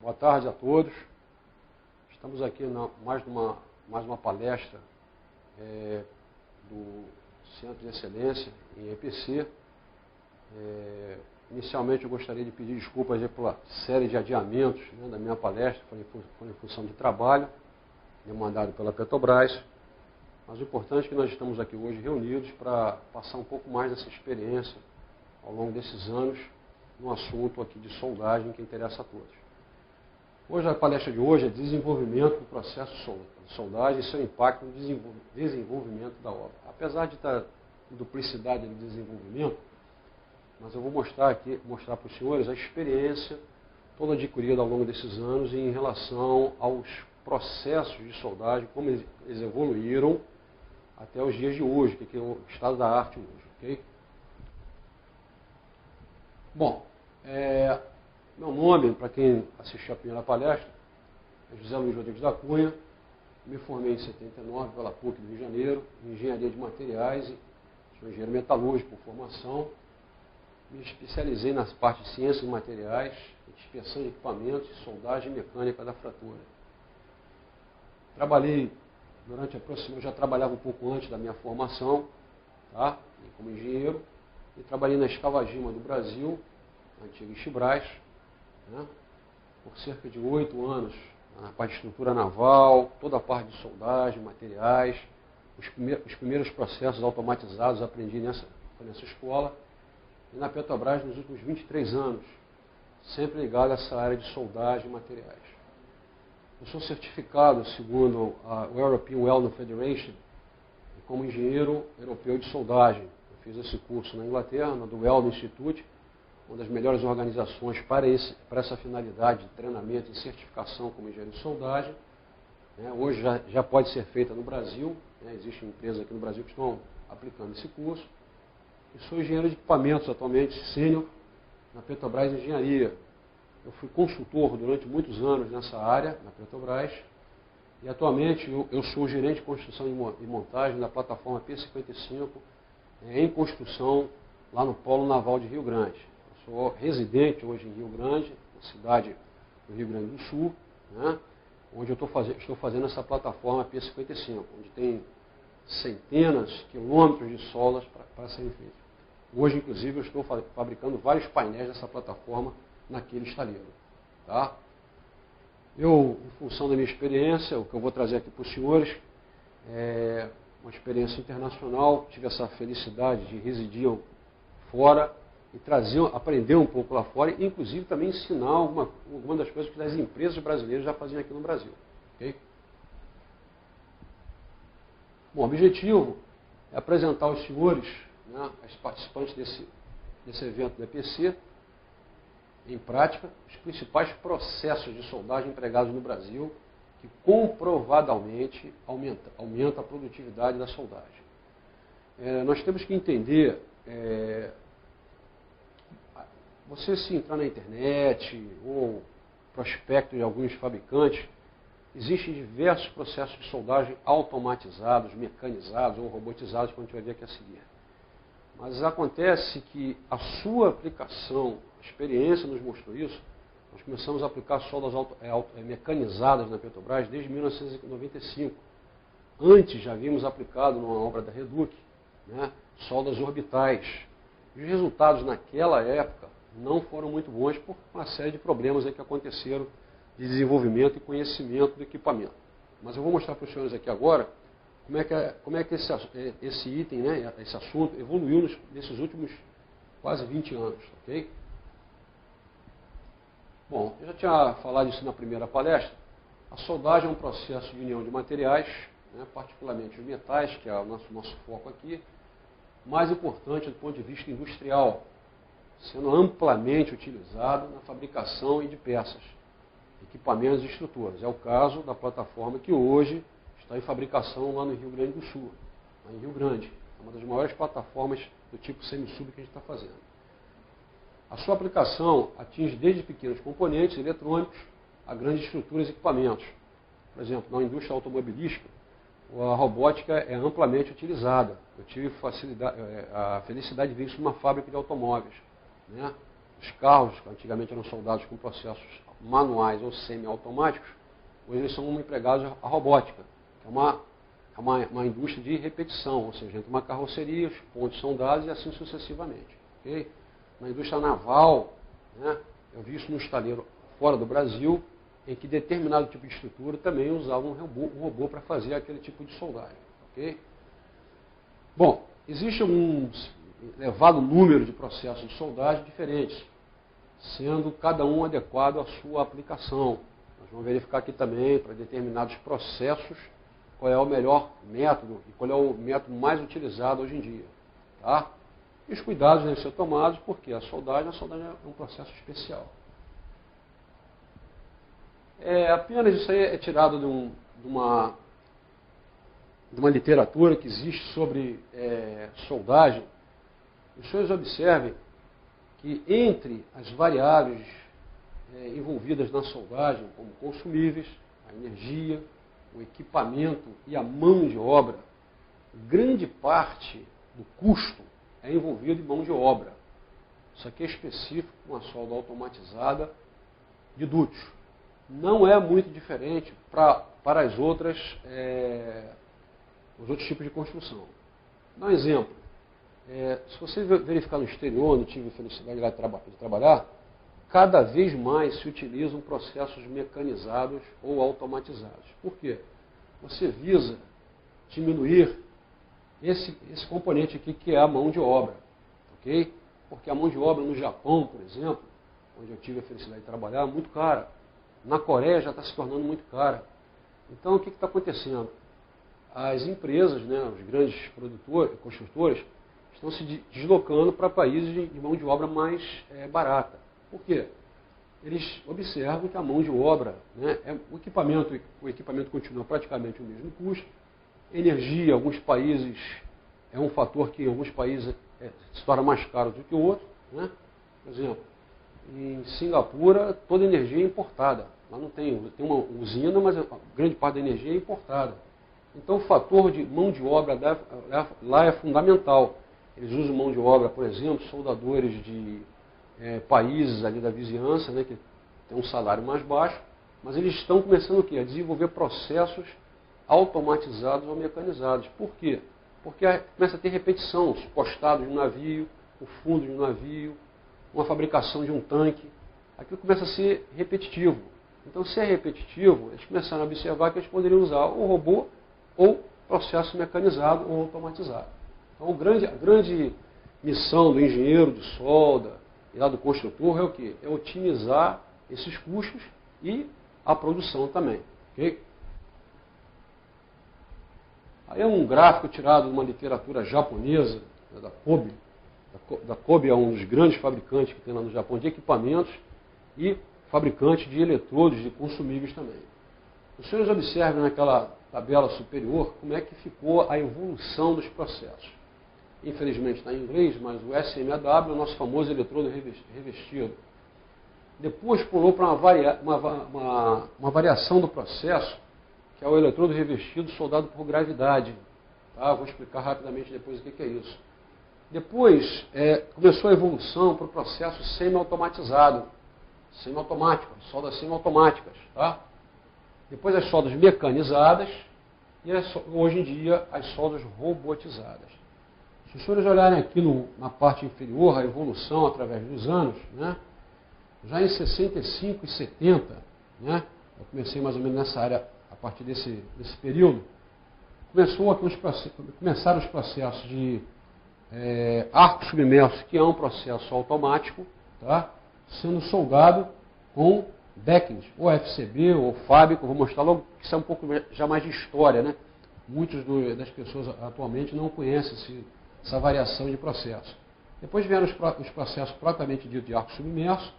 Boa tarde a todos. Estamos aqui mais uma palestra do Centro de Excelência em EPC. Inicialmente eu gostaria de pedir desculpas pela série de adiamentos da minha palestra, foi em função de trabalho, demandado pela Petrobras. Mas o importante é que nós estamos aqui hoje reunidos para passar um pouco mais dessa experiência ao longo desses anos no assunto aqui de soldagem que interessa a todos. Hoje, a palestra de hoje é desenvolvimento do processo de soldagem e seu impacto no desenvolvimento da obra. Apesar de estar em duplicidade de desenvolvimento, mas eu vou mostrar para os senhores a experiência toda adquirida ao longo desses anos em relação aos processos de soldagem, como eles evoluíram até os dias de hoje, que é o estado da arte hoje. Okay? Bom, meu nome, para quem assistiu a primeira palestra, é José Luiz Rodrigues da Cunha. Me formei em 79 pela PUC do Rio de Janeiro, em Engenharia de Materiais, sou engenheiro metalúrgico por formação. Me especializei nas partes de ciências de materiais, inspeção de equipamentos e soldagem mecânica da fratura. Trabalhei eu já trabalhava um pouco antes da minha formação, tá? Como engenheiro, e trabalhei na Escavagima do Brasil, na antiga Chibras, né? Por cerca de 8 anos, na parte de estrutura naval, toda a parte de soldagem, materiais, os primeiros processos automatizados aprendi nessa escola, e na Petrobras nos últimos 23 anos, sempre ligado a essa área de soldagem e materiais. Eu sou certificado, segundo a European Welding Federation, como engenheiro europeu de soldagem. Eu fiz esse curso na Inglaterra, do Welding Institute, uma das melhores organizações para essa finalidade de treinamento e certificação como engenheiro de soldagem. Hoje já pode ser feita no Brasil, existe uma empresa aqui no Brasil que estão aplicando esse curso. E sou engenheiro de equipamentos atualmente, sênior, na Petrobras Engenharia. Eu fui consultor durante muitos anos nessa área, na Petrobras, e atualmente eu sou gerente de construção e montagem da plataforma P55 em construção lá no Polo Naval de Rio Grande. Eu sou residente hoje em Rio Grande, na cidade do Rio Grande do Sul, né, onde eu estou fazendo essa plataforma P55, onde tem centenas de quilômetros de solas para serem feitos. Hoje, inclusive, eu estou fabricando vários painéis dessa plataforma naquele estaleiro. Tá? Em função da minha experiência, o que eu vou trazer aqui para os senhores é uma experiência internacional. Tive essa felicidade de residir fora e aprender um pouco lá fora, e inclusive também ensinar alguma das coisas que as empresas brasileiras já faziam aqui no Brasil. Okay? Bom, o objetivo é apresentar aos senhores, os participantes desse evento do EPC, em prática, os principais processos de soldagem empregados no Brasil, que comprovadamente aumenta a produtividade da soldagem. Nós temos que entender, você se entrar na internet ou prospecto de alguns fabricantes, existem diversos processos de soldagem automatizados, mecanizados ou robotizados, como a gente vai ver aqui a seguir. Mas acontece que a sua aplicação, a experiência nos mostrou isso. Nós começamos a aplicar soldas mecanizadas na Petrobras desde 1995. Antes já havíamos aplicado numa obra da Reduc, soldas orbitais. E os resultados naquela época não foram muito bons por uma série de problemas que aconteceram de desenvolvimento e conhecimento do equipamento. Mas eu vou mostrar para os senhores aqui agora como é que esse item, esse assunto, evoluiu nesses últimos quase 20 anos. Okay? Bom, eu já tinha falado isso na primeira palestra. A soldagem é um processo de união de materiais, particularmente os metais, que é o nosso foco aqui, mais importante do ponto de vista industrial, sendo amplamente utilizado na fabricação de peças, equipamentos e estruturas. É o caso da plataforma que hoje está em fabricação lá no Rio Grande do Sul, lá em Rio Grande. É uma das maiores plataformas do tipo semi-sub que a gente está fazendo. A sua aplicação atinge desde pequenos componentes eletrônicos a grandes estruturas e equipamentos. Por exemplo, na indústria automobilística, a robótica é amplamente utilizada. Eu tive a felicidade de ver isso numa fábrica de automóveis. Os carros, que antigamente eram soldados com processos manuais ou semi-automáticos, hoje eles são empregados à robótica, que é uma indústria de repetição, ou seja, entra uma carroceria, os pontos são dados e assim sucessivamente. Okay? Na indústria naval, né, eu vi isso no estaleiro fora do Brasil, em que determinado tipo de estrutura também usava um robô para fazer aquele tipo de soldagem. Okay? Bom, existe um elevado número de processos de soldagem diferentes, sendo cada um adequado à sua aplicação. Nós vamos verificar aqui também, para determinados processos, qual é o melhor método e qual é o método mais utilizado hoje em dia. Tá? E os cuidados devem ser tomados, porque a soldagem é um processo especial. Apenas isso aí é tirado de uma literatura que existe sobre soldagem. Os senhores observem que entre as variáveis envolvidas na soldagem, como consumíveis, a energia, o equipamento e a mão de obra, grande parte do custo é envolvido em mão de obra. Isso aqui é específico com a solda automatizada de dutos. Não é muito diferente para os outros tipos de construção. Dá um exemplo. Se você verificar no exterior, onde tive a felicidade de trabalhar, cada vez mais se utilizam processos mecanizados ou automatizados. Por quê? Você visa diminuir esse componente aqui, que é a mão de obra. Okay? Porque a mão de obra no Japão, por exemplo, onde eu tive a felicidade de trabalhar, é muito cara. Na Coreia já está se tornando muito cara. Então, o que está acontecendo? As empresas, né, os grandes construtores, estão se deslocando para países de mão de obra mais barata. Por quê? Eles observam que a mão de obra, né, o equipamento continua praticamente o mesmo custo, energia, em alguns países, é um fator que em alguns países se torna mais caro do que o outro. Né? Por exemplo, em Singapura, toda a energia é importada. Lá não tem uma usina, mas a grande parte da energia é importada. Então, o fator de mão de obra lá é fundamental. Eles usam mão de obra, por exemplo, soldadores de países ali da vizinhança, né, que tem um salário mais baixo, mas eles estão começando o quê? A desenvolver processos automatizados ou mecanizados. Por quê? Porque começa a ter repetição, os costados de um navio, o fundo de um navio, uma fabricação de um tanque. Aquilo começa a ser repetitivo. Então, se é repetitivo, eles começaram a observar que eles poderiam usar o robô ou processo mecanizado ou automatizado. Então, a grande missão do engenheiro de solda e lá do construtor é o quê? É otimizar esses custos e a produção também. Okay? Aí é um gráfico tirado de uma literatura japonesa, da Kobe. Da Kobe é um dos grandes fabricantes que tem lá no Japão de equipamentos e fabricante de eletrodos de consumíveis também. Os senhores observem naquela tabela superior como é que ficou a evolução dos processos. Infelizmente está em inglês, mas o SMAW é o nosso famoso eletrodo revestido. Depois pulou para uma variação do processo, que é o eletrodo revestido soldado por gravidade. Tá? Vou explicar rapidamente depois o que é isso. Depois começou a evolução para o processo semi-automatizado, semi-automático, soldas semi-automáticas. Tá? Depois as soldas mecanizadas e hoje em dia as soldas robotizadas. Se os senhores olharem aqui na parte inferior, a evolução através dos anos, né, já em 65 e 70, né, eu comecei mais ou menos nessa área a partir desse período, começaram os processos de arco submerso, que é um processo automático, tá, sendo soldado com backings, ou FCB, ou fábrica. Vou mostrar logo que isso é um pouco já mais de história. Né? Muitas das pessoas atualmente não conhecem essa variação de processo. Depois vieram os processos propriamente ditos de arco submerso,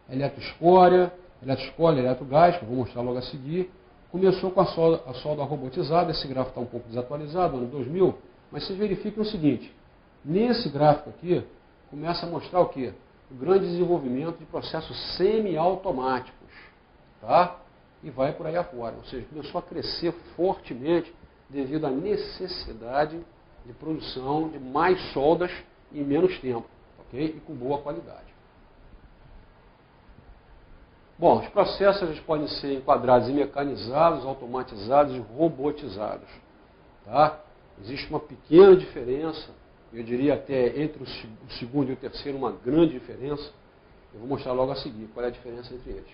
eletroescória, eletrogás, que eu vou mostrar logo a seguir. Começou com a solda robotizada, esse gráfico está um pouco desatualizado, ano 2000, mas vocês verificam o seguinte, nesse gráfico aqui, começa a mostrar o quê? O grande desenvolvimento de processos semi-automáticos, tá? E vai por aí afora, ou seja, começou a crescer fortemente devido à necessidade de produção de mais soldas em menos tempo, ok? E com boa qualidade. Bom, os processos eles podem ser enquadrados em mecanizados, automatizados e robotizados. Tá? Existe uma pequena diferença, eu diria até entre o segundo e o terceiro, uma grande diferença. Eu vou mostrar logo a seguir qual é a diferença entre eles.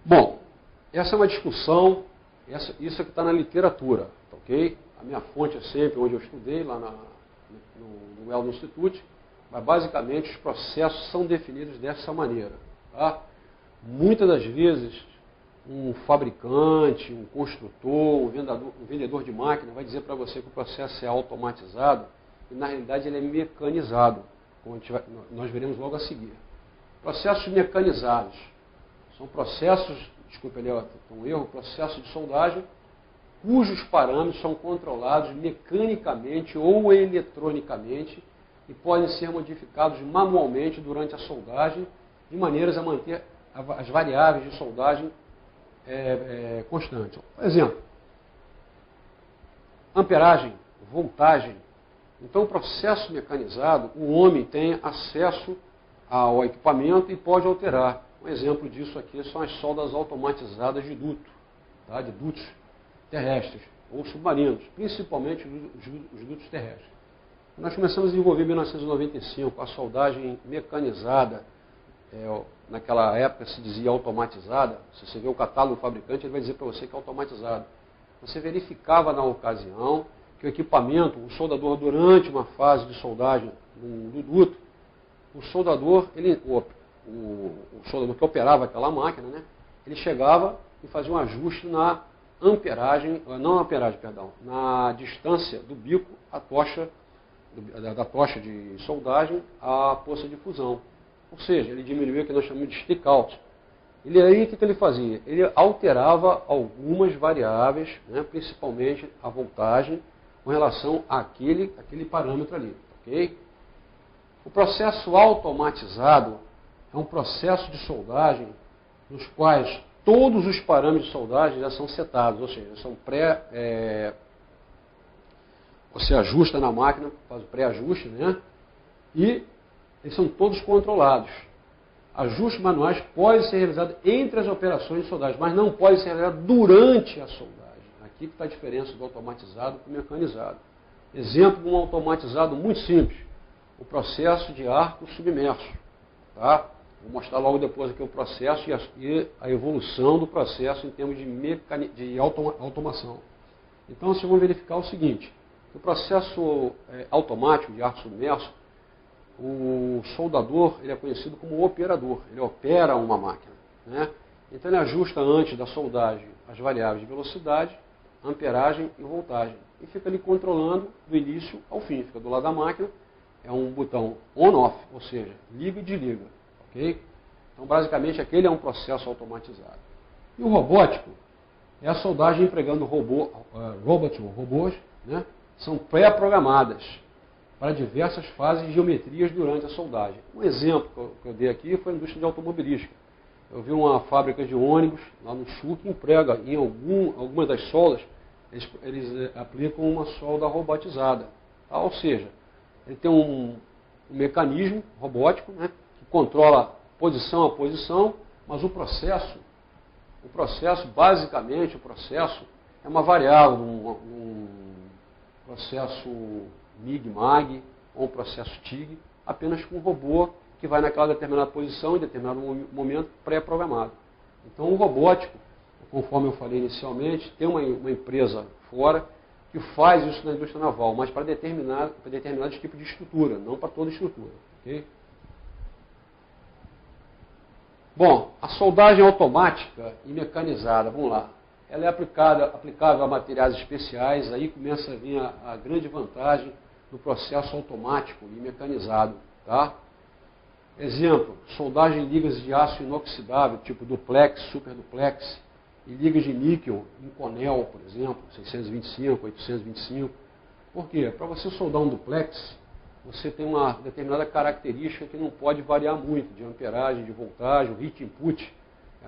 Bom, essa é uma discussão, isso é que está na literatura, tá, ok? A minha fonte é sempre onde eu estudei, lá no Weldon Institute, mas basicamente os processos são definidos dessa maneira. Tá? Muitas das vezes, um fabricante, um construtor, um vendedor de máquina vai dizer para você que o processo é automatizado e na realidade ele é mecanizado, como nós veremos logo a seguir. Processos mecanizados são processos, desculpa, ele é um erro, processo de soldagem cujos parâmetros são controlados mecanicamente ou eletronicamente e podem ser modificados manualmente durante a soldagem, de maneiras a manter as variáveis de soldagem constantes. Por exemplo, amperagem, voltagem. Então, o processo mecanizado, o homem tem acesso ao equipamento e pode alterar. Um exemplo disso aqui são as soldas automatizadas de duto, tá? De dutos terrestres ou submarinos, principalmente os dutos terrestres. Nós começamos a desenvolver em 1995 a soldagem mecanizada. Naquela época se dizia automatizada. Se você vê o catálogo do fabricante, ele vai dizer para você que é automatizado. Você verificava na ocasião que o equipamento, o soldador, durante uma fase de soldagem do duto, o soldador, o soldador que operava aquela máquina, né, ele chegava e fazia um ajuste na amperagem, não amperagem, perdão, na distância do bico à tocha, da tocha de soldagem à poça de fusão. Ou seja, ele diminuiu o que nós chamamos de stick out. Ele aí, o que ele fazia? Ele alterava algumas variáveis, né, principalmente a voltagem, com relação àquele parâmetro ali. Okay? O processo automatizado é um processo de soldagem nos quais todos os parâmetros de soldagem já são setados, ou seja, são você ajusta na máquina, faz o pré-ajuste, né? E eles são todos controlados. Ajustes manuais podem ser realizados entre as operações de soldagem, mas não podem ser realizados durante a soldagem. Aqui que está a diferença do automatizado para o mecanizado. Exemplo de um automatizado muito simples, o processo de arco submerso. Tá? Vou mostrar logo depois aqui o processo e a evolução do processo em termos de automação. Então, vocês vão verificar o seguinte, o processo automático de arco submerso, o soldador ele é conhecido como operador, ele opera uma máquina. Né? Então, ele ajusta antes da soldagem as variáveis de velocidade, amperagem e voltagem. E fica ali controlando do início ao fim, fica do lado da máquina, é um botão on-off, ou seja, liga e desliga. Okay? Então, basicamente, aquele é um processo automatizado. E o robótico é a soldagem empregando robôs, né? São pré-programadas para diversas fases e geometrias durante a soldagem. Um exemplo que eu dei aqui foi a indústria de automobilística. Eu vi uma fábrica de ônibus lá no Sul que emprega em algumas das soldas, eles aplicam uma solda robotizada. Tá? Ou seja, ele tem um mecanismo robótico, né, que controla posição a posição, mas o processo, basicamente, é uma variável, um processo MIG-MAG ou um processo TIG, apenas com um robô que vai naquela determinada posição em determinado momento pré-programado. Então, o robótico, conforme eu falei inicialmente, tem uma empresa fora que faz isso na indústria naval, mas para determinados tipos de estrutura, não para toda estrutura. Okay? Bom, a soldagem automática e mecanizada, vamos lá. Ela é aplicável a materiais especiais, aí começa a vir a grande vantagem do processo automático e mecanizado. Tá? Exemplo, soldagem em ligas de aço inoxidável, tipo duplex, superduplex, e ligas de níquel em Conel, por exemplo, 625, 825. Por quê? Para você soldar um duplex, você tem uma determinada característica que não pode variar muito, de amperagem, de voltagem, o heat input,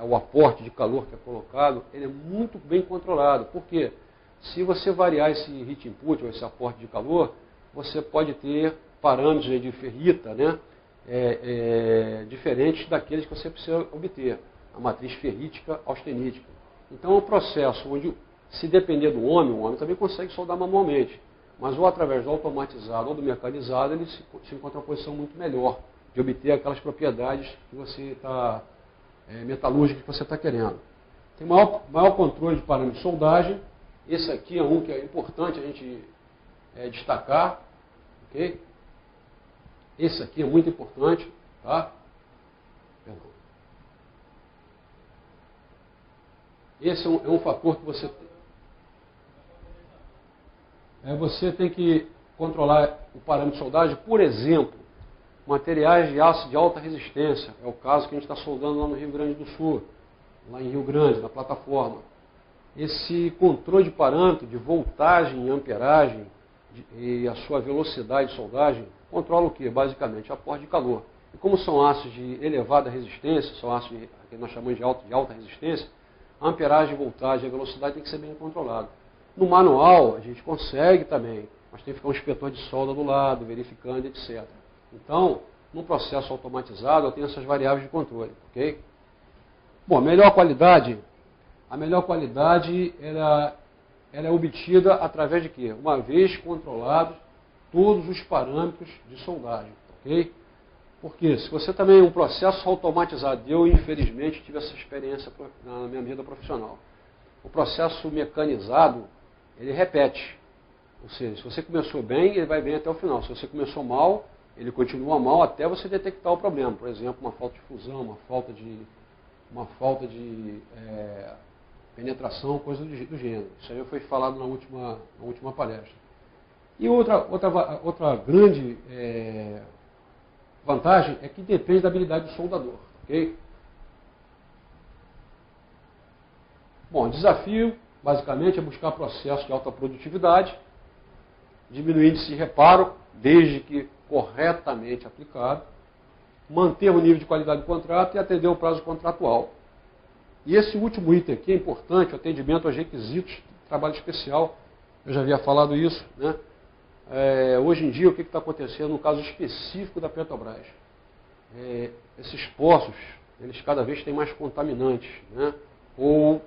o aporte de calor que é colocado, ele é muito bem controlado. Por quê? Se você variar esse heat input, ou esse aporte de calor, você pode ter parâmetros de ferrita, né? diferentes daqueles que você precisa obter, a matriz ferrítica austenítica. Então é um processo onde, se depender do homem, o homem também consegue soldar manualmente, mas ou através do automatizado ou do mecanizado, ele se encontra uma posição muito melhor de obter aquelas propriedades que você está, metalúrgicas que você está querendo. Tem maior controle de parâmetro de soldagem. Esse aqui é um que é importante a gente destacar. Okay? Esse aqui é muito importante. Tá? Perdão. Esse é um fator que você tem. Você tem que controlar o parâmetro de soldagem, por exemplo, materiais de aço de alta resistência. É o caso que a gente está soldando lá no Rio Grande do Sul, lá em Rio Grande, na plataforma. Esse controle de parâmetro de voltagem e amperagem e a sua velocidade de soldagem controla o que? Basicamente, aporte de calor. E como são aços de elevada resistência, são aços que nós chamamos de alta resistência, a amperagem, voltagem e a velocidade tem que ser bem controlada. No manual, a gente consegue também, mas tem que ficar um inspetor de solda do lado, verificando, etc. Então, no processo automatizado, eu tenho essas variáveis de controle. Ok? Bom, a melhor qualidade ela é obtida através de quê? Uma vez controlados todos os parâmetros de soldagem. Ok? Porque se você também um processo automatizado, eu infelizmente tive essa experiência na minha vida profissional. O processo mecanizado, ele repete. Ou seja, se você começou bem, ele vai bem até o final. Se você começou mal, ele continua mal até você detectar o problema. Por exemplo, uma falta de fusão, uma falta de penetração, coisa do gênero. Isso aí foi falado na última palestra. E outra grande vantagem é que depende da habilidade do soldador. Ok? Bom, o desafio, basicamente, é buscar processos de alta produtividade, diminuir o índice de reparo, desde que corretamente aplicado, manter o nível de qualidade do contrato e atender o prazo contratual. E esse último item aqui é importante, o atendimento aos requisitos de trabalho especial. Eu já havia falado isso, né? Hoje em dia, o que está acontecendo no caso específico da Petrobras? Esses poços, eles cada vez têm mais contaminantes, né? Ou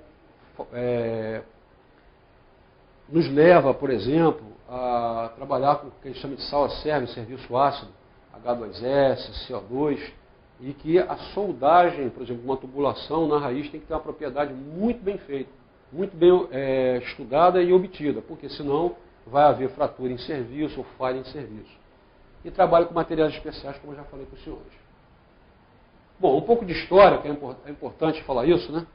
nos leva, por exemplo, a trabalhar com o que a gente chama de sal acerbe, serviço ácido, H2S, CO2, e que a soldagem, por exemplo, uma tubulação na raiz tem que ter uma propriedade muito bem feita, muito bem estudada e obtida, porque senão vai haver fratura em serviço ou falha em serviço. E trabalho com materiais especiais, como eu já falei para os senhores. Bom, um pouco de história, que é importante falar isso, né?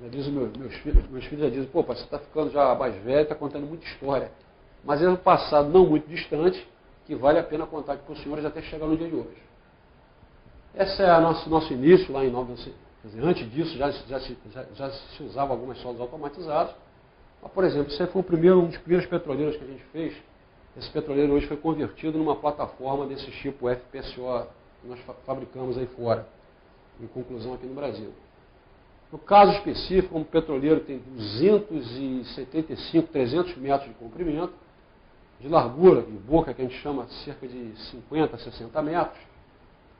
Já diz meus filhos já dizem, pô, pai, você está ficando já mais velho, está contando muita história. Mas é um passado não muito distante, que vale a pena contar aqui para os senhores até chegar no dia de hoje. Esse é nosso início lá em 1900. Quer dizer, antes disso já se usava algumas soldas automatizadas. Mas, por exemplo, esse foi um dos primeiros petroleiros que a gente fez. Esse petroleiro hoje foi convertido numa plataforma desse tipo FPSO que nós fabricamos aí fora, em conclusão aqui no Brasil. No caso específico, um petroleiro tem 275, 300 metros de comprimento, de largura, de boca, que a gente chama cerca de 50, 60 metros.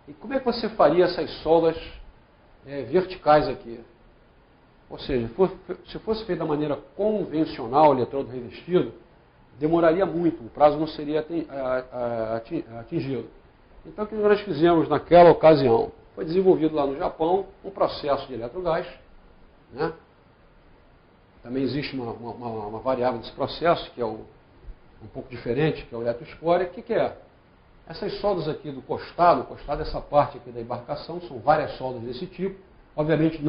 E como é que você faria essas soldas verticais aqui? Ou seja, se fosse feito da maneira convencional, eletrodo revestido, demoraria muito, o prazo não seria atingido. Então, o que nós fizemos naquela ocasião? Foi desenvolvido lá no Japão um processo de eletrogás. Né? Também existe uma variável desse processo, que é um pouco diferente, que é o eletroescória. O que é? Essas soldas aqui do costado, essa parte aqui da embarcação, são várias soldas desse tipo. Obviamente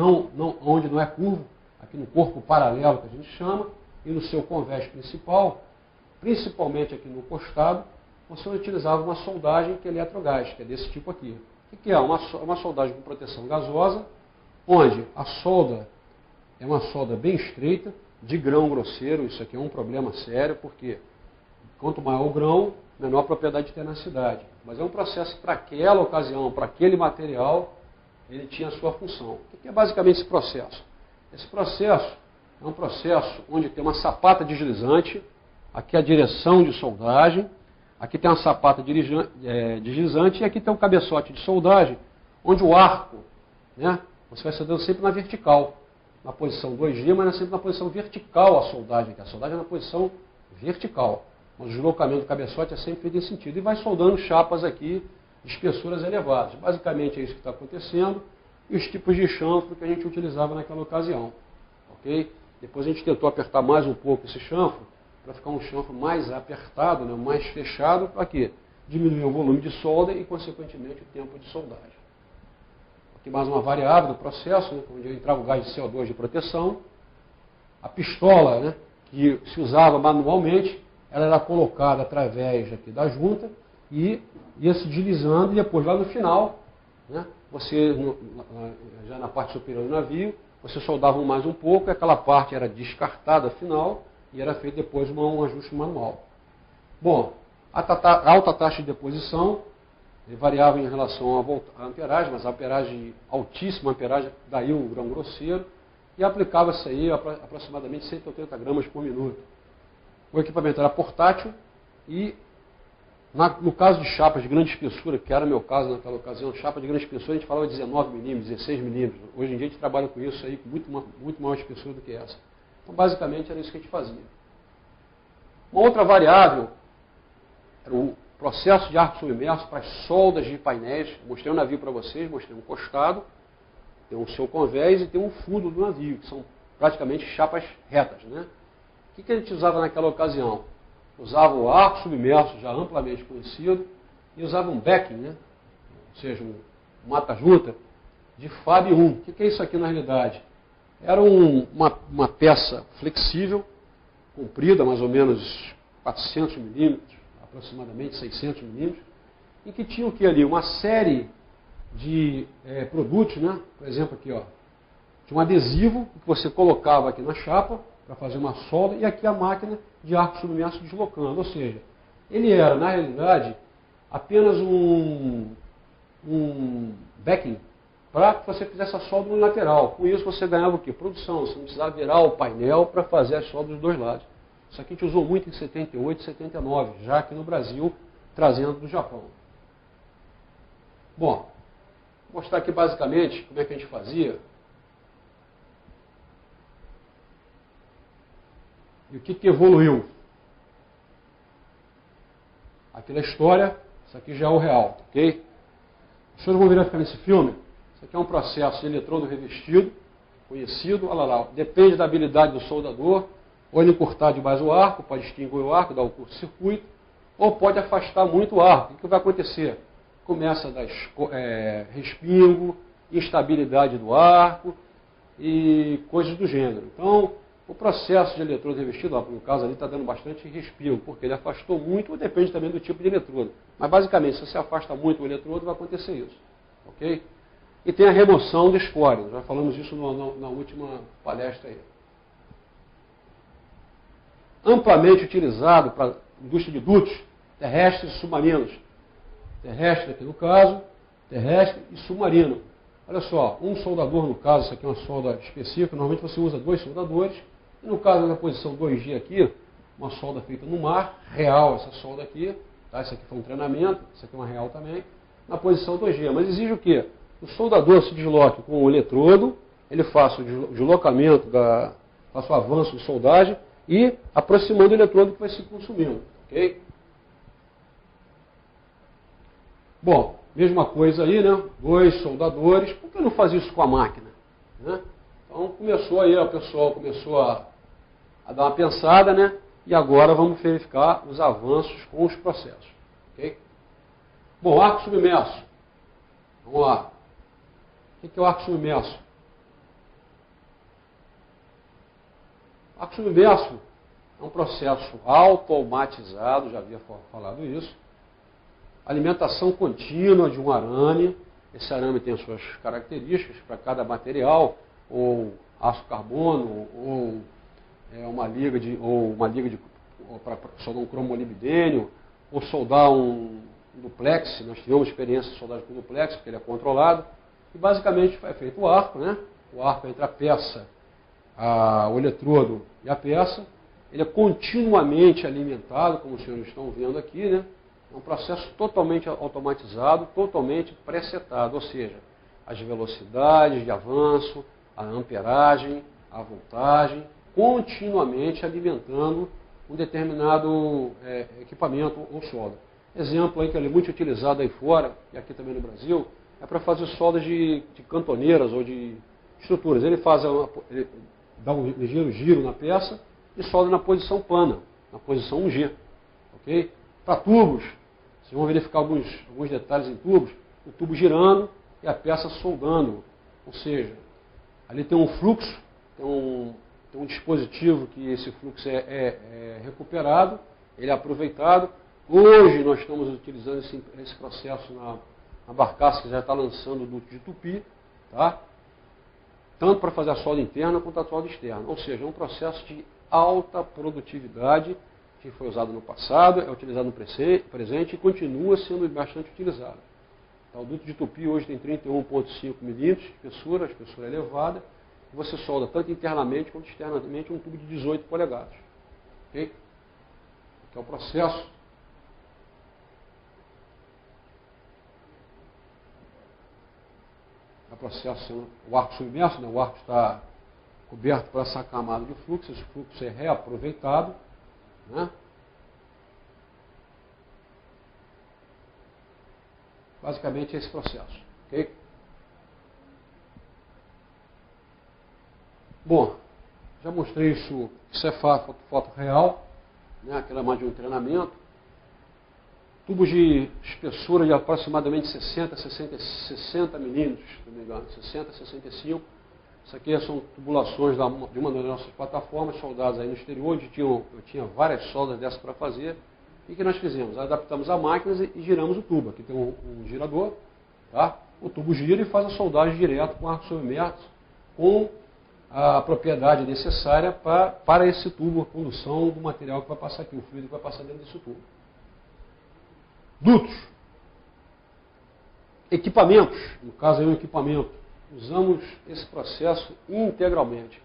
onde não é curvo, aqui no corpo paralelo que a gente chama, e no seu convés principal, principalmente aqui no costado, você utilizava uma soldagem que é eletrogás, que é desse tipo aqui. O que é? Uma soldagem com proteção gasosa, onde a solda é uma solda bem estreita, de grão grosseiro. Isso aqui é um problema sério, porque quanto maior o grão, menor a propriedade de tenacidade. Mas é um processo que, para aquela ocasião, para aquele material, ele tinha a sua função. O que é basicamente esse processo? Esse processo é um processo onde tem uma sapata deslizante, aqui a direção de soldagem, Aqui tem uma sapata deslizante e aqui tem um cabeçote de soldagem, onde o arco, né, você vai soldando sempre na vertical, na posição 2G, mas sempre na posição vertical a soldagem, que a soldagem é na posição vertical. O deslocamento do cabeçote é sempre feito nesse sentido. E vai soldando chapas aqui de espessuras elevadas. Basicamente é isso que está acontecendo. E os tipos de chanfro que a gente utilizava naquela ocasião. Ok? Depois a gente tentou apertar mais um pouco esse chanfro, para ficar um chanfro mais apertado, né, mais fechado, para quê? Diminuir o volume de solda e, consequentemente, o tempo de soldagem. Aqui mais uma variável do processo, né, onde entrava o gás de CO2 de proteção. A pistola, né, que se usava manualmente, ela era colocada através aqui da junta e ia se deslizando, e depois lá no final, né, você, já na parte superior do navio, você soldava mais um pouco, e aquela parte era descartada afinal, e era feito depois um ajuste manual. Bom, a alta taxa de deposição variava em relação à amperagem, mas a amperagem altíssima, a amperagem daí o grão grosseiro, e aplicava-se aí aproximadamente 180 gramas por minuto. O equipamento era portátil e, no caso de chapas de grande espessura, que era meu caso naquela ocasião, chapa de grande espessura, a gente falava de 19 milímetros, 16 milímetros. Hoje em dia a gente trabalha com isso aí, com muito maior espessura do que essa. Então, basicamente, era isso que a gente fazia. Uma outra variável era o processo de arco submerso para as soldas de painéis. Mostrei um navio para vocês, mostrei um costado, tem o seu convés e tem um fundo do navio, que são praticamente chapas retas, né? O que a gente usava naquela ocasião? Usava o arco submerso, já amplamente conhecido, e usava um backing, né? Ou seja, um mata-junta de FAB 1. O que é isso aqui na realidade? Era uma peça flexível, comprida, mais ou menos 400 milímetros, aproximadamente 600 milímetros, e que tinha o que ali? Uma série de produtos, né? Por exemplo, aqui, ó, tinha um adesivo que você colocava aqui na chapa para fazer uma solda, e aqui a máquina de arco submerso deslocando. Ou seja, ele era, na realidade, apenas um backing para que você fizesse a solda no lateral. Com isso você ganhava o quê? Produção. Você não precisava virar o painel para fazer as soldas dos dois lados. Isso aqui a gente usou muito em 78 e 79, já aqui no Brasil, trazendo do Japão. Bom, vou mostrar aqui basicamente como é que a gente fazia. E o que evoluiu? Aquela história, isso aqui já é o real, ok? Os senhores vão verificar nesse filme, isso aqui é um processo de eletrodo revestido, conhecido, olha lá, depende da habilidade do soldador, ou ele encurtar demais o arco, pode extinguir o arco, dar o curto-circuito, ou pode afastar muito o arco. O que vai acontecer? Começa a dar respingo, instabilidade do arco e coisas do gênero. Então, o processo de eletrodo revestido, no caso ali, está dando bastante respingo, porque ele afastou muito, ou depende também do tipo de eletrodo. Mas, basicamente, se você afasta muito o eletrodo, vai acontecer isso. Ok? E tem a remoção de escória. Já falamos isso na última palestra aí. Amplamente utilizado para a indústria de dutos terrestres e submarinos. Terrestre aqui no caso, terrestre e submarino. Olha só, um soldador no caso, isso aqui é uma solda específica, normalmente você usa 2 soldadores. E no caso da posição 2G aqui, uma solda feita no mar, real essa solda aqui, tá? Isso aqui foi um treinamento, isso aqui é uma real também, na posição 2G. Mas exige o quê? O soldador se desloque com o eletrodo, ele faça o deslocamento, faça o avanço de soldagem e aproximando o eletrodo que vai se consumindo. Ok? Bom, mesma coisa aí, né? 2 soldadores. Por que não fazer isso com a máquina? Né? Então começou aí, o pessoal começou a dar uma pensada, né? E agora vamos verificar os avanços com os processos. Ok? Bom, arco submerso. Vamos lá. O que é o arco submerso? Arco submerso é um processo automatizado, já havia falado isso. Alimentação contínua de um arame. Esse arame tem as suas características para cada material, ou aço carbono, ou uma liga para soldar um cromolibdênio, ou soldar um duplex. Nós tivemos experiência de soldagem com duplex, porque ele é controlado. E basicamente é feito o arco, né? O arco entre a peça, o eletrodo e a peça. Ele é continuamente alimentado, como os senhores estão vendo aqui, né? É um processo totalmente automatizado, totalmente presetado, ou seja, as velocidades de avanço, a amperagem, a voltagem, continuamente alimentando um determinado equipamento ou solda. Exemplo aí que é muito utilizado aí fora, e aqui também no Brasil, é para fazer soldas de cantoneiras ou de estruturas. Ele dá um ligeiro giro na peça e solda na posição plana, na posição 1G. Okay? Para tubos, vocês vão verificar alguns detalhes em tubos, o tubo girando e a peça soldando. Ou seja, ali tem um fluxo, tem um dispositivo que esse fluxo é recuperado, ele é aproveitado. Hoje nós estamos utilizando esse processo na barcaça que já está lançando o duto de tupi, tá? Tanto para fazer a solda interna quanto a solda externa. Ou seja, é um processo de alta produtividade que foi usado no passado, é utilizado no presente e continua sendo bastante utilizado. Então, o duto de tupi hoje tem 31,5 milímetros de espessura, a espessura é elevada, e você solda tanto internamente quanto externamente um tubo de 18 polegadas. Okay? Que é o processo. É o processo sendo o arco submerso, né? O arco está coberto por essa camada de fluxo, esse fluxo é reaproveitado, né? Basicamente é esse processo. Okay? Bom, já mostrei isso é foto real, né? Aquela é mais de um treinamento. Tubos de espessura de aproximadamente 60 milímetros, se não me engano, 60, 65. Isso aqui são tubulações de uma das nossas plataformas, soldadas aí no exterior, onde eu tinha várias soldas dessas para fazer. E o que nós fizemos? Adaptamos a máquina e giramos o tubo. Aqui tem um girador, tá? O tubo gira e faz a soldagem direto com arco submerso, com a propriedade necessária para esse tubo, a condução do material que vai passar aqui, o fluido que vai passar dentro desse tubo. Dutos. Equipamentos, no caso aí um equipamento. Usamos esse processo integralmente.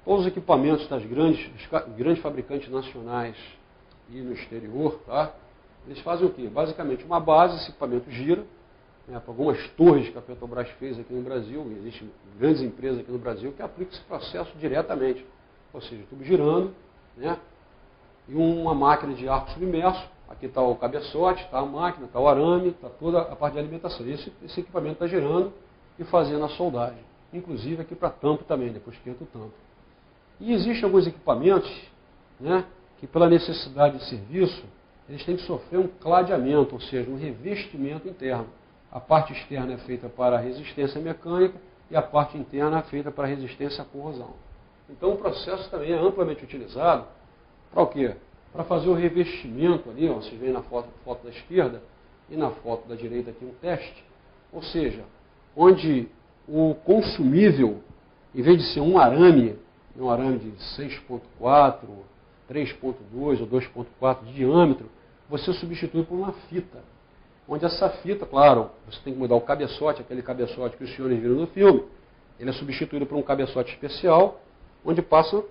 Todos os equipamentos das grandes fabricantes nacionais e no exterior, tá? Eles fazem o quê? Basicamente uma base, esse equipamento gira, né, para algumas torres que a Petrobras fez aqui no Brasil, existem grandes empresas aqui no Brasil que aplicam esse processo diretamente. Ou seja, tubo girando, né, e uma máquina de arco submerso. Aqui está o cabeçote, está a máquina, está o arame, está toda a parte de alimentação. Esse equipamento está girando e fazendo a soldagem. Inclusive aqui para tampo também, depois esquenta o tampo. E existem alguns equipamentos, né, que pela necessidade de serviço, eles têm que sofrer um cladeamento, ou seja, um revestimento interno. A parte externa é feita para a resistência mecânica e a parte interna é feita para a resistência à corrosão. Então o processo também é amplamente utilizado para o quê? Para fazer o revestimento ali, ó, vocês veem na foto da esquerda e na foto da direita aqui um teste, ou seja, onde o consumível, em vez de ser um arame de 6,4, 3,2 ou 2,4 de diâmetro, você substitui por uma fita. Onde essa fita, claro, você tem que mudar o cabeçote, aquele cabeçote que os senhores viram no filme, ele é substituído por um cabeçote especial, onde passa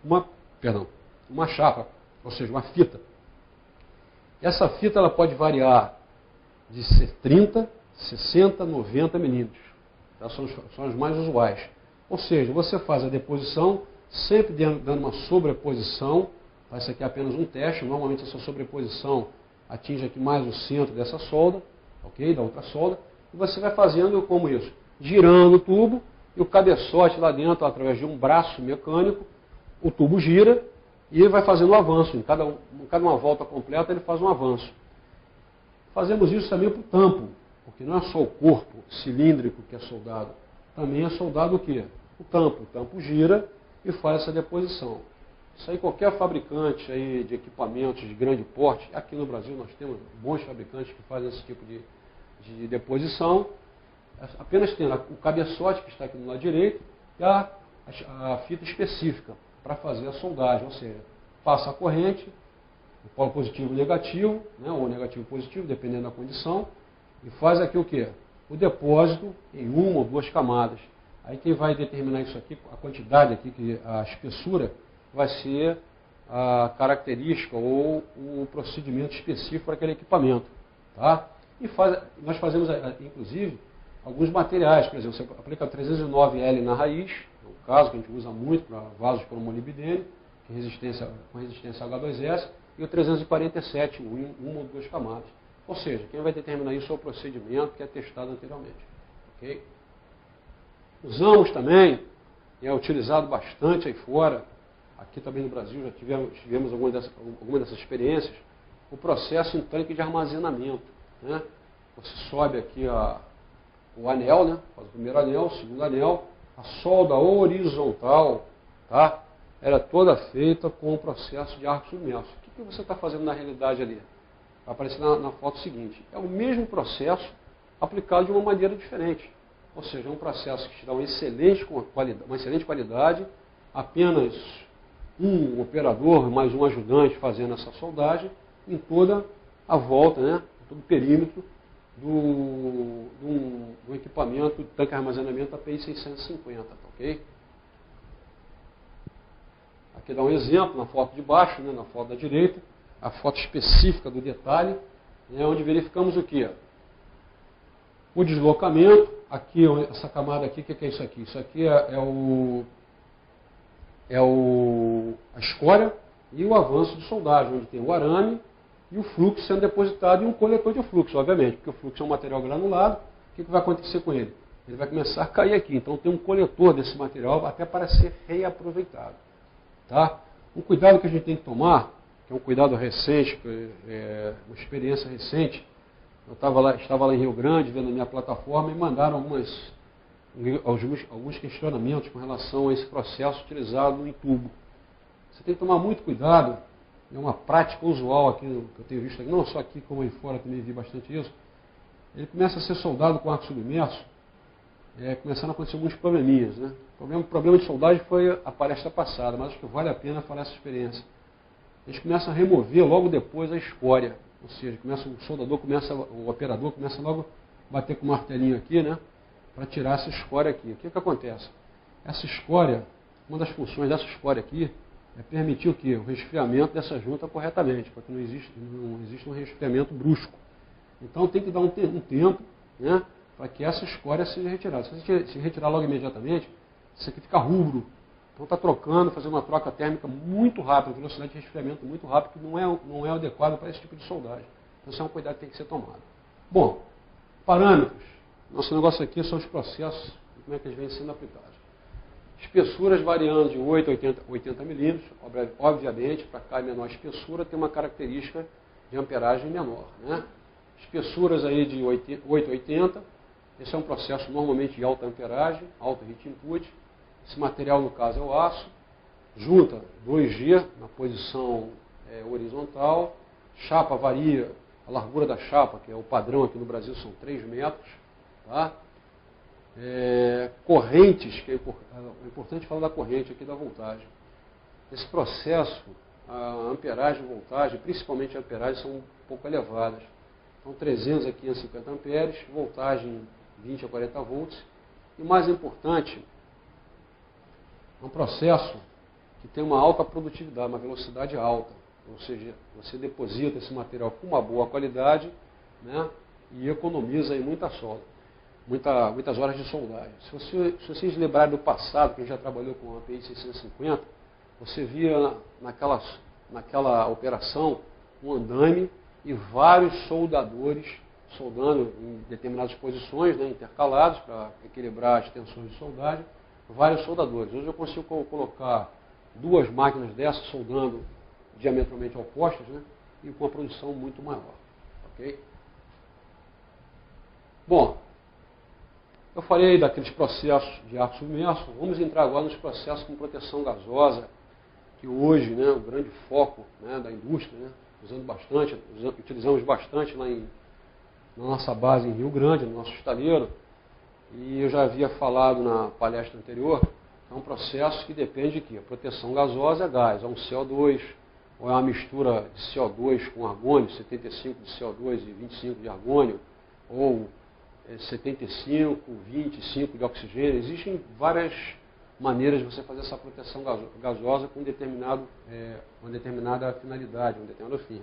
uma chapa, ou seja, uma fita. Essa fita ela pode variar de 30, 60, 90 milímetros. Tá? São as mais usuais. Ou seja, você faz a deposição, sempre dando uma sobreposição. Tá? Isso aqui é apenas um teste. Normalmente essa sobreposição atinge aqui mais o centro dessa solda, ok? Da outra solda. E você vai fazendo como isso? Girando o tubo e o cabeçote lá dentro, através de um braço mecânico, o tubo gira e ele vai fazendo um avanço. Em cada uma volta completa ele faz um avanço. Fazemos isso também para o tampo, porque não é só o corpo cilíndrico que é soldado, também é soldado o quê? O tampo. O tampo gira e faz essa deposição. Isso aí qualquer fabricante aí de equipamentos de grande porte, aqui no Brasil nós temos bons fabricantes que fazem esse tipo de deposição, apenas tendo o cabeçote que está aqui no lado direito e a fita específica para fazer a soldagem, ou seja, passa a corrente, o polo positivo e negativo, né, ou negativo e positivo, dependendo da condição, e faz aqui o quê? O depósito em uma ou duas camadas. Aí quem vai determinar isso aqui, a quantidade aqui, a espessura, vai ser a característica ou o procedimento específico para aquele equipamento. Tá? E nós fazemos, inclusive, alguns materiais. Por exemplo, você aplica 309L na raiz, é um caso que a gente usa muito para vasos por molibdênio, com resistência a H2S, e o 347, uma ou duas camadas. Ou seja, quem vai determinar isso é o procedimento que é testado anteriormente. Okay? Usamos também, e é utilizado bastante aí fora, aqui também no Brasil já tivemos algumas dessas experiências, o processo em tanque de armazenamento. Né? Você sobe aqui o anel, né? Faz o primeiro anel, o segundo anel, a solda horizontal, tá? Era toda feita com o processo de arco submerso. O que você está fazendo na realidade ali? Vai aparecer na foto seguinte. É o mesmo processo aplicado de uma maneira diferente. Ou seja, é um processo que te dá uma excelente qualidade, apenas um operador mais um ajudante fazendo essa soldagem em toda a volta, né? Todo o perímetro do equipamento de tanque de armazenamento API 650, tá, ok? Aqui dá um exemplo na foto de baixo, né, na foto da direita, a foto específica do detalhe, né, onde verificamos o que? O deslocamento, aqui, essa camada aqui, o que é isso aqui? Isso aqui a escória e o avanço de soldagem, onde tem o arame e o fluxo sendo depositado em um coletor de fluxo, obviamente, porque o fluxo é um material granulado, o que vai acontecer com ele? Ele vai começar a cair aqui, então tem um coletor desse material até para ser reaproveitado. Tá? Um cuidado que a gente tem que tomar, que é um cuidado recente, uma experiência recente, eu estava lá em Rio Grande, vendo a minha plataforma, e mandaram alguns questionamentos com relação a esse processo utilizado em tubo. Você tem que tomar muito cuidado, é uma prática usual aqui, que eu tenho visto aqui, não só aqui como aí fora, também vi bastante isso. Ele começa a ser soldado com arco submerso, começando a acontecer alguns probleminhas. Né? O problema de soldagem foi a palestra passada, mas acho que vale a pena falar essa experiência. A gente começa a remover logo depois a escória, ou seja, o operador começa logo a bater com o martelinho aqui, né, para tirar essa escória aqui. O que acontece? Essa escória, uma das funções dessa escória aqui é permitir o quê? O resfriamento dessa junta corretamente, para que não exista um resfriamento brusco. Então tem que dar um tempo, né, para que essa escória seja retirada. Se você se retirar logo imediatamente, isso aqui fica rubro. Então está fazendo uma troca térmica muito rápida, velocidade de resfriamento muito rápida, que não é adequado para esse tipo de soldagem. Então isso é um cuidado que tem que ser tomado. Bom, parâmetros. Nosso negócio aqui são os processos e como é que eles vêm sendo aplicados. Espessuras variando de 8 a 80 milímetros, obviamente, para cada menor espessura tem uma característica de amperagem menor. Né? Espessuras aí de 8 a 80, esse é um processo normalmente de alta amperagem, alto heat input. Esse material, no caso, é o aço. Junta 2G na posição horizontal. Chapa varia, a largura da chapa, que é o padrão aqui no Brasil, são 3 metros. Tá? Correntes, que é importante falar da corrente aqui da voltagem. Esse processo, a amperagem e voltagem, principalmente a amperagem, são um pouco elevadas. Então 300 a 550 amperes, voltagem 20 a 40 volts. E o mais importante, é um processo que tem uma alta produtividade, uma velocidade alta. Ou seja, você deposita esse material com uma boa qualidade, né, e economiza aí muita solda, muitas horas de soldagem. Se vocês lembrarem do passado, quem já trabalhou com a API 650, você via naquela operação um andaime e vários soldadores soldando em determinadas posições, né, intercalados, para equilibrar as tensões de soldagem, vários soldadores. Hoje eu consigo colocar 2 máquinas dessas soldando diametralmente opostas, né, e com uma produção muito maior. Okay? Bom, eu falei daqueles processos de arco submerso, vamos entrar agora nos processos com proteção gasosa, que hoje, né, o grande foco, né, da indústria, né, utilizamos bastante lá na nossa base em Rio Grande, no nosso estaleiro. E eu já havia falado na palestra anterior, é um processo que depende de quê? A proteção gasosa é gás, é um CO2, ou é uma mistura de CO2 com argônio, 75 de CO2 e 25 de argônio, ou 75, 25 de oxigênio. Existem várias maneiras de você fazer essa proteção gasosa com uma determinada finalidade, um determinado fim.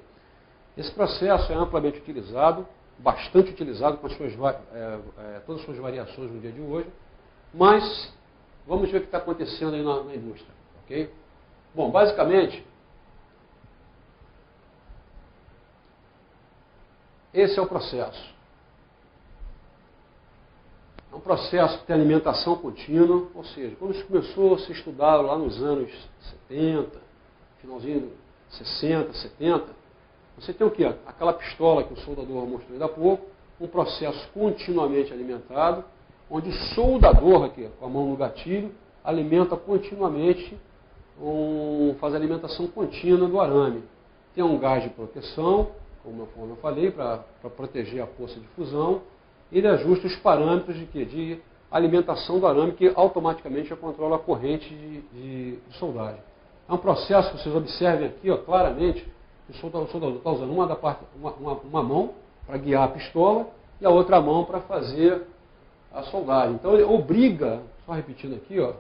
Esse processo é amplamente utilizado, bastante utilizado com todas as suas variações no dia de hoje, mas vamos ver o que está acontecendo aí na indústria. Okay? Bom, basicamente, esse é o processo. É um processo que tem alimentação contínua, ou seja, quando isso começou a ser estudado lá nos anos 70, finalzinho 60, 70, você tem o quê? Aquela pistola que o soldador mostrou ainda há pouco, um processo continuamente alimentado, onde o soldador, aqui, com a mão no gatilho, alimenta continuamente, faz a alimentação contínua do arame. Tem um gás de proteção, como eu falei, para proteger a poça de fusão. Ele ajusta os parâmetros de alimentação do arame, que automaticamente já controla a corrente de soldagem. É um processo que vocês observem aqui, ó, claramente, que o soldador está usando uma mão para guiar a pistola e a outra mão para fazer a soldagem. Então ele obriga, só repetindo aqui, ó,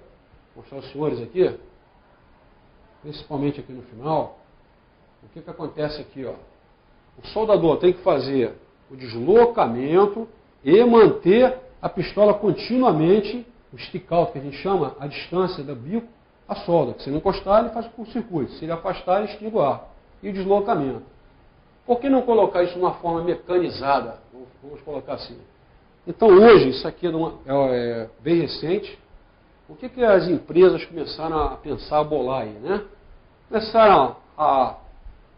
mostrar aos senhores aqui, principalmente aqui no final, o que acontece aqui, ó? O soldador tem que fazer o deslocamento e manter a pistola continuamente, o stick out que a gente chama, a distância do bico, a solda. Se ele encostar, ele faz o curto-circuito. Se ele afastar, ele extingue o ar. E o deslocamento. Por que não colocar isso de uma forma mecanizada? Vamos colocar assim. Então hoje, isso aqui é bem recente. O que as empresas começaram a pensar, a bolar aí, né? Começaram a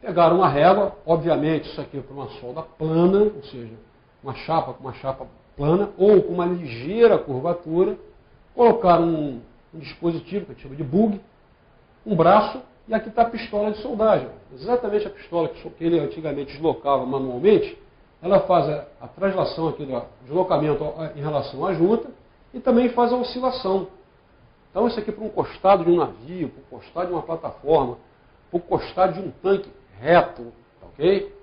pegar uma régua, obviamente isso aqui é para uma solda plana, ou seja, uma chapa com uma chapa plana, ou com uma ligeira curvatura, colocaram um dispositivo que a gente chama de bug, um braço, e aqui está a pistola de soldagem. Exatamente a pistola que ele antigamente deslocava manualmente, ela faz a translação aqui do deslocamento em relação à junta e também faz a oscilação. Então isso aqui para um costado de um navio, para um costado de uma plataforma, para um costado de um tanque reto, ok?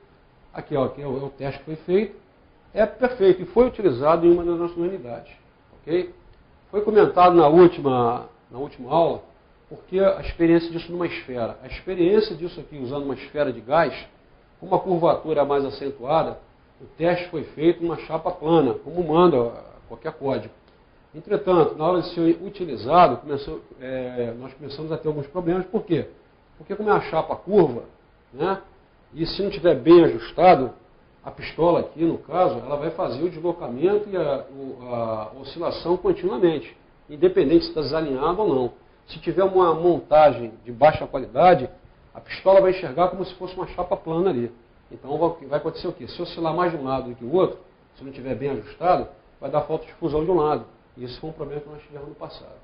Aqui, ó, aqui é o teste que foi feito. É perfeito e foi utilizado em uma das nossas unidades. Ok? Foi comentado na última aula, porque a experiência disso numa esfera. A experiência disso aqui usando uma esfera de gás, com uma curvatura mais acentuada, o teste foi feito em uma chapa plana, como manda qualquer código. Entretanto, na hora de ser utilizado, nós começamos a ter alguns problemas. Por quê? Porque como é uma chapa curva, né, e se não estiver bem ajustado, a pistola aqui, no caso, ela vai fazer o deslocamento e a oscilação continuamente, independente se está desalinhado ou não. Se tiver uma montagem de baixa qualidade, a pistola vai enxergar como se fosse uma chapa plana ali. Então vai acontecer o quê? Se oscilar mais de um lado do que o outro, se não estiver bem ajustado, vai dar falta de fusão de um lado. E isso foi um problema que nós tivemos no passado.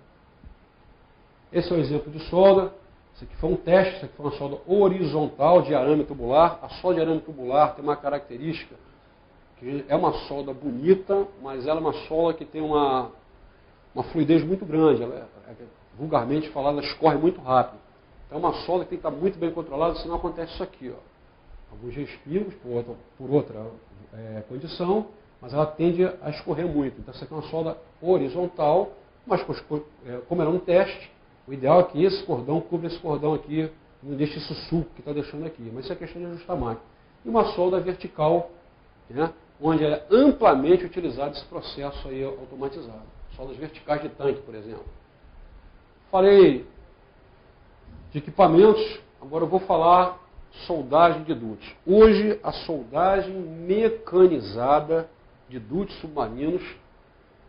Esse é o exemplo de solda. Isso aqui foi um teste, isso aqui foi uma solda horizontal de arame tubular. A solda de arame tubular tem uma característica, que é uma solda bonita, mas ela é uma solda que tem uma fluidez muito grande. Ela vulgarmente falada, ela escorre muito rápido. Então é uma solda que tem que estar muito bem controlada, senão acontece isso aqui, ó. Alguns respingos por outra condição, mas ela tende a escorrer muito. Então essa aqui é uma solda horizontal, mas como era um teste, o ideal é que esse cordão cubra esse cordão aqui, não deixe esse sulco que está deixando aqui. Mas isso é questão de ajustar a máquina. E uma solda vertical, né, onde é amplamente utilizado esse processo aí automatizado. Soldas verticais de tanque, por exemplo. Falei de equipamentos, agora eu vou falar soldagem de dutos. Hoje, a soldagem mecanizada de dutos submarinos,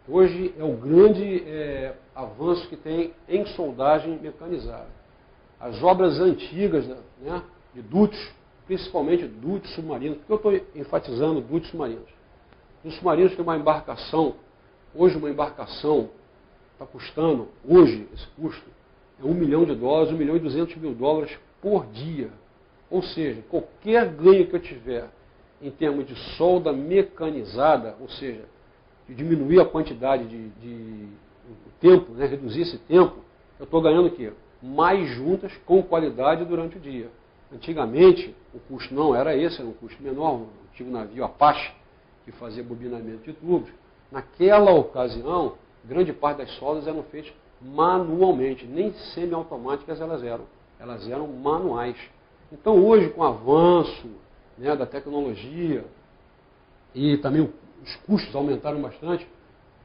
hoje é o grande avanço que tem em soldagem mecanizada. As obras antigas, né, de dutos, principalmente dutos submarinos, por que eu estou enfatizando dutos submarinos? Os submarinos têm uma embarcação, hoje uma embarcação está custando, hoje esse custo é $1 milhão, $1 milhão e 200 mil dólares por dia. Ou seja, qualquer ganho que eu tiver em termos de solda mecanizada, ou seja, de diminuir a quantidade de tempo, né, reduzir esse tempo, eu estou ganhando o quê? Mais juntas com qualidade durante o dia. Antigamente, o custo não era esse, era um custo menor, o antigo navio Apache, que fazia bobinamento de tubos. Naquela ocasião, grande parte das soldas eram feitas manualmente, nem semiautomáticas elas eram manuais. Então hoje, com o avanço, né, da tecnologia e também os custos aumentaram bastante,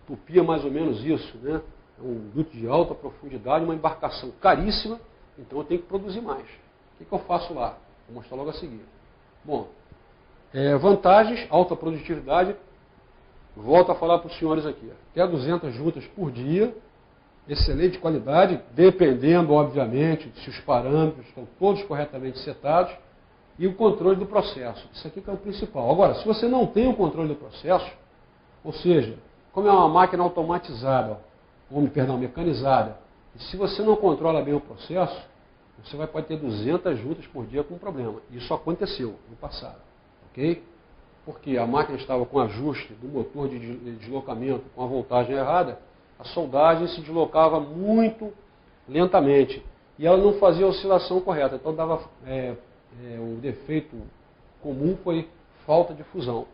Tupi é mais ou menos isso, né? É um duto de alta profundidade, uma embarcação caríssima, então eu tenho que produzir mais. O que eu faço lá? Vou mostrar logo a seguir. Bom, vantagens, alta produtividade. Volto a falar para os senhores aqui. Até 200 juntas por dia, excelente qualidade, dependendo, obviamente, se os parâmetros estão todos corretamente setados, e o controle do processo. Isso aqui que é o principal. Agora, se você não tem o controle do processo, ou seja, como é uma máquina automatizada, mecanizada, e se você não controla bem o processo, você pode ter 200 juntas por dia com problema. Isso aconteceu no passado. Ok? Porque a máquina estava com ajuste do motor de deslocamento com a voltagem errada, a soldagem se deslocava muito lentamente. E ela não fazia a oscilação correta. Então dava, o defeito comum foi falta de fusão,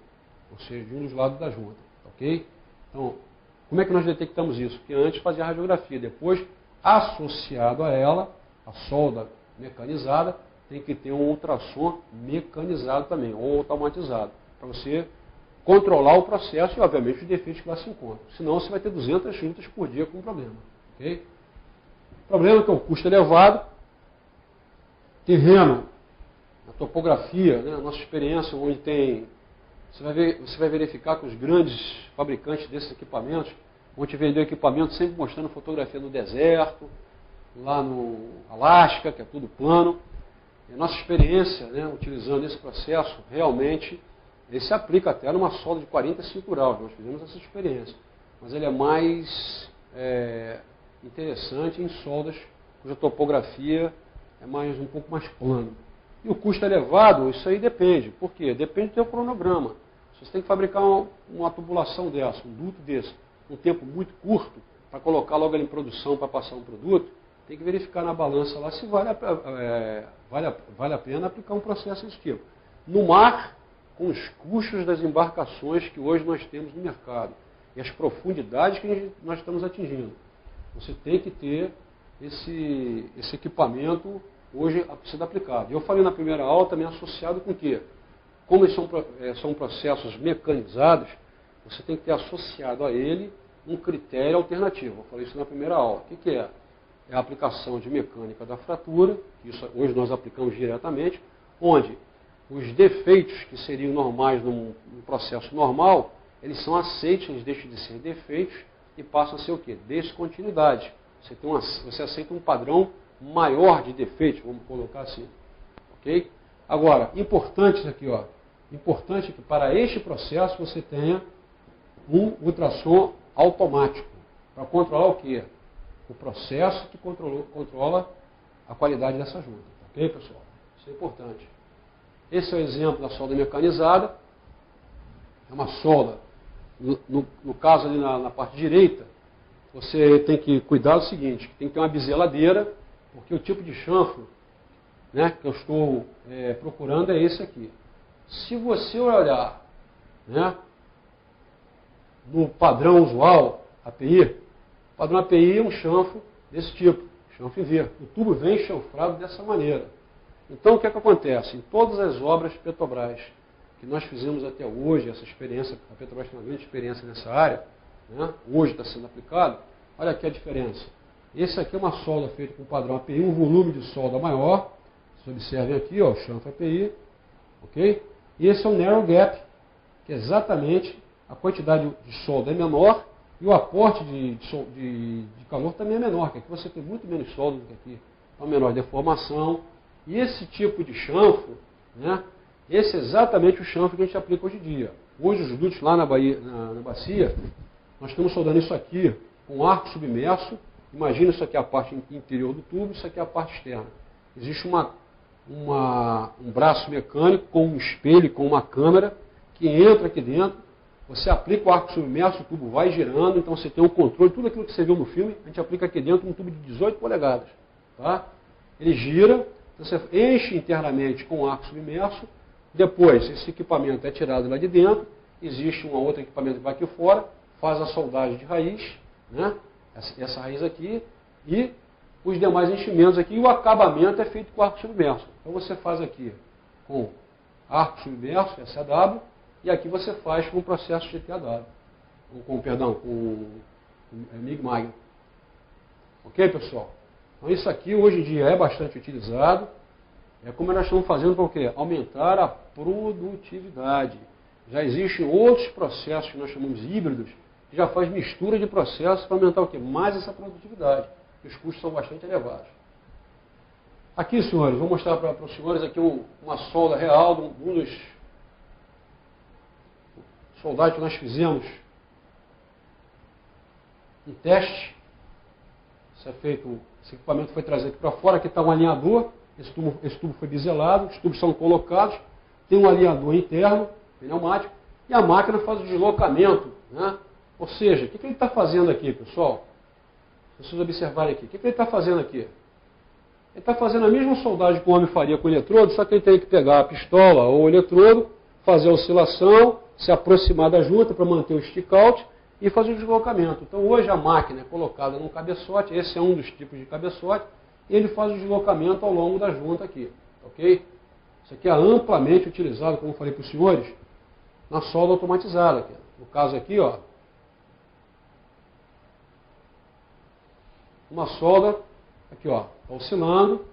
ou seja, de um dos lados da junta. Ok? Então, como é que nós detectamos isso? Porque antes fazia a radiografia, depois, associado a ela, a solda mecanizada, tem que ter um ultrassom mecanizado também, ou automatizado, para você controlar o processo e, obviamente, os defeitos que lá se encontram. Senão, você vai ter 200 juntas por dia com problema. Okay? O problema é que o custo elevado, terreno, a topografia, né, a nossa experiência, onde tem... Você vai verificar que os grandes fabricantes desses equipamentos vão te vender equipamento sempre mostrando fotografia no deserto, lá no Alasca, que é tudo plano. E a nossa experiência, né, utilizando esse processo, realmente, ele se aplica até numa solda de 45 graus. Nós fizemos essa experiência. Mas ele é mais interessante em soldas cuja topografia é um pouco mais plano. E o custo elevado, isso aí depende. Por quê? Depende do teu cronograma. Se você tem que fabricar uma tubulação dessa, um duto desse, um tempo muito curto, para colocar logo ali em produção para passar um produto, tem que verificar na balança lá se vale a pena aplicar um processo desse tipo. No mar, com os custos das embarcações que hoje nós temos no mercado e as profundidades que nós estamos atingindo, você tem que ter esse equipamento hoje sendo aplicado. Eu falei na primeira aula também associado com o quê? Como eles são processos mecanizados, você tem que ter associado a ele um critério alternativo. Eu falei isso na primeira aula. O que é? É a aplicação de mecânica da fratura, que isso hoje nós aplicamos diretamente, onde os defeitos que seriam normais num processo normal, eles são aceitos, eles deixam de ser defeitos e passam a ser o quê? Descontinuidade. Você aceita um padrão maior de defeitos, vamos colocar assim. Ok? Agora, importante isso aqui, ó. Importante que para este processo você tenha um ultrassom automático. Para controlar o quê? O processo que controla a qualidade dessa junta. Ok, pessoal? Isso é importante. Esse é o exemplo da solda mecanizada. É uma solda. No caso ali na parte direita, você tem que cuidar do seguinte, que tem que ter uma biseladeira, porque o tipo de chanfro, né, que eu estou procurando é esse aqui. Se você olhar, né, no padrão usual, API, o padrão API é um chanfro desse tipo, chanfro em V. O tubo vem chanfrado dessa maneira. Então o que é que acontece? Em todas as obras Petrobras que nós fizemos até hoje, essa experiência, a Petrobras tem uma grande experiência nessa área, né, hoje está sendo aplicado, olha aqui a diferença. Esse aqui é uma solda feita com padrão API, um volume de solda maior. Vocês observem aqui, ó, o chanfro API, ok? E esse é o narrow gap, que é exatamente a quantidade de solda é menor e o aporte de calor também é menor, que aqui você tem muito menos solda do que aqui. Então, menor deformação. E esse tipo de chanfro, né, esse é exatamente o chanfro que a gente aplica hoje em dia. Hoje os dutos lá na bacia, nós estamos soldando isso aqui com arco submerso. Imagina isso aqui é a parte interior do tubo, isso aqui é a parte externa. Existe um braço mecânico com um espelho, com uma câmera, que entra aqui dentro, você aplica o arco submerso, o tubo vai girando, então você tem um controle, tudo aquilo que você viu no filme, a gente aplica aqui dentro um tubo de 18 polegadas. Tá? Ele gira, você enche internamente com o arco submerso, depois esse equipamento é tirado lá de dentro, existe um outro equipamento que vai aqui fora, faz a soldagem de raiz, né? essa raiz aqui, e os demais enchimentos aqui, e o acabamento é feito com arco submerso. Então você faz aqui com arco submerso, SAW, e aqui você faz com o processo GTAW, com MIG-MAG. Ok, pessoal? Então isso aqui hoje em dia é bastante utilizado. É como nós estamos fazendo para o quê? Aumentar a produtividade. Já existem outros processos que nós chamamos de híbridos, que já faz mistura de processos para aumentar o quê? Mais essa produtividade. Os custos são bastante elevados. Aqui, senhores, vou mostrar para os senhores aqui uma solda real de um dos soldados que nós fizemos um teste. Isso é feito, esse equipamento foi trazido aqui para fora, aqui está um alinhador, esse tubo foi biselado, os tubos são colocados, tem um alinhador interno, pneumático, e a máquina faz o deslocamento, né? Ou seja, o que ele está fazendo aqui, pessoal? Se vocês observarem aqui, o que ele está fazendo aqui? Ele está fazendo a mesma soldagem que o homem faria com o eletrodo, só que ele tem que pegar a pistola ou o eletrodo, fazer a oscilação, se aproximar da junta para manter o stick-out e fazer o deslocamento. Então hoje a máquina é colocada num cabeçote, esse é um dos tipos de cabeçote, e ele faz o deslocamento ao longo da junta aqui, ok? Isso aqui é amplamente utilizado, como eu falei para os senhores, na solda automatizada. Aqui. No caso aqui, ó, uma solda, aqui ó, está oscilando,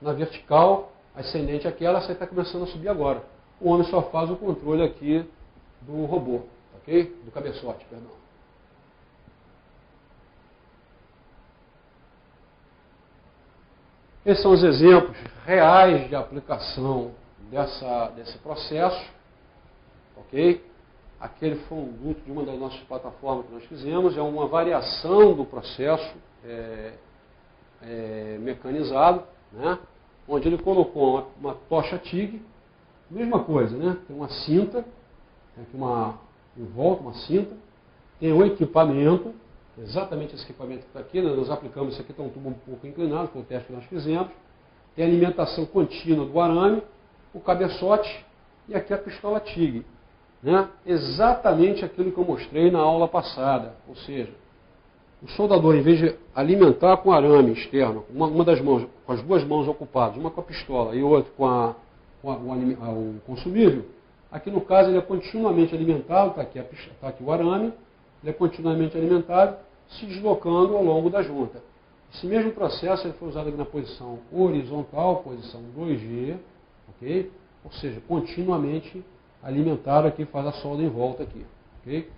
na vertical, ascendente aquela, você está começando a subir agora. O homem só faz o controle aqui do robô, ok? Do cabeçote, perdão. Esses são os exemplos reais de aplicação desse processo, ok? Aquele foi um duto de uma das nossas plataformas que nós fizemos, é uma variação do processo mecanizado, né? Onde ele colocou uma tocha TIG, mesma coisa, né? Tem uma cinta, tem aqui em volta uma cinta, tem um equipamento, exatamente esse equipamento que está aqui, nós aplicamos, isso aqui está um tubo um pouco inclinado, foi o teste que nós fizemos, tem a alimentação contínua do arame, o cabeçote e aqui a pistola TIG. Né? Exatamente aquilo que eu mostrei na aula passada, ou seja, o soldador, em vez de alimentar com arame externo, uma das mãos, com as duas mãos ocupadas, uma com a pistola e outra com o consumível, aqui no caso ele é continuamente alimentado, está aqui o arame, ele é continuamente alimentado, se deslocando ao longo da junta. Esse mesmo processo ele foi usado aqui na posição horizontal, posição 2G, ok? Ou seja, continuamente alimentado aqui, faz a solda em volta aqui, ok?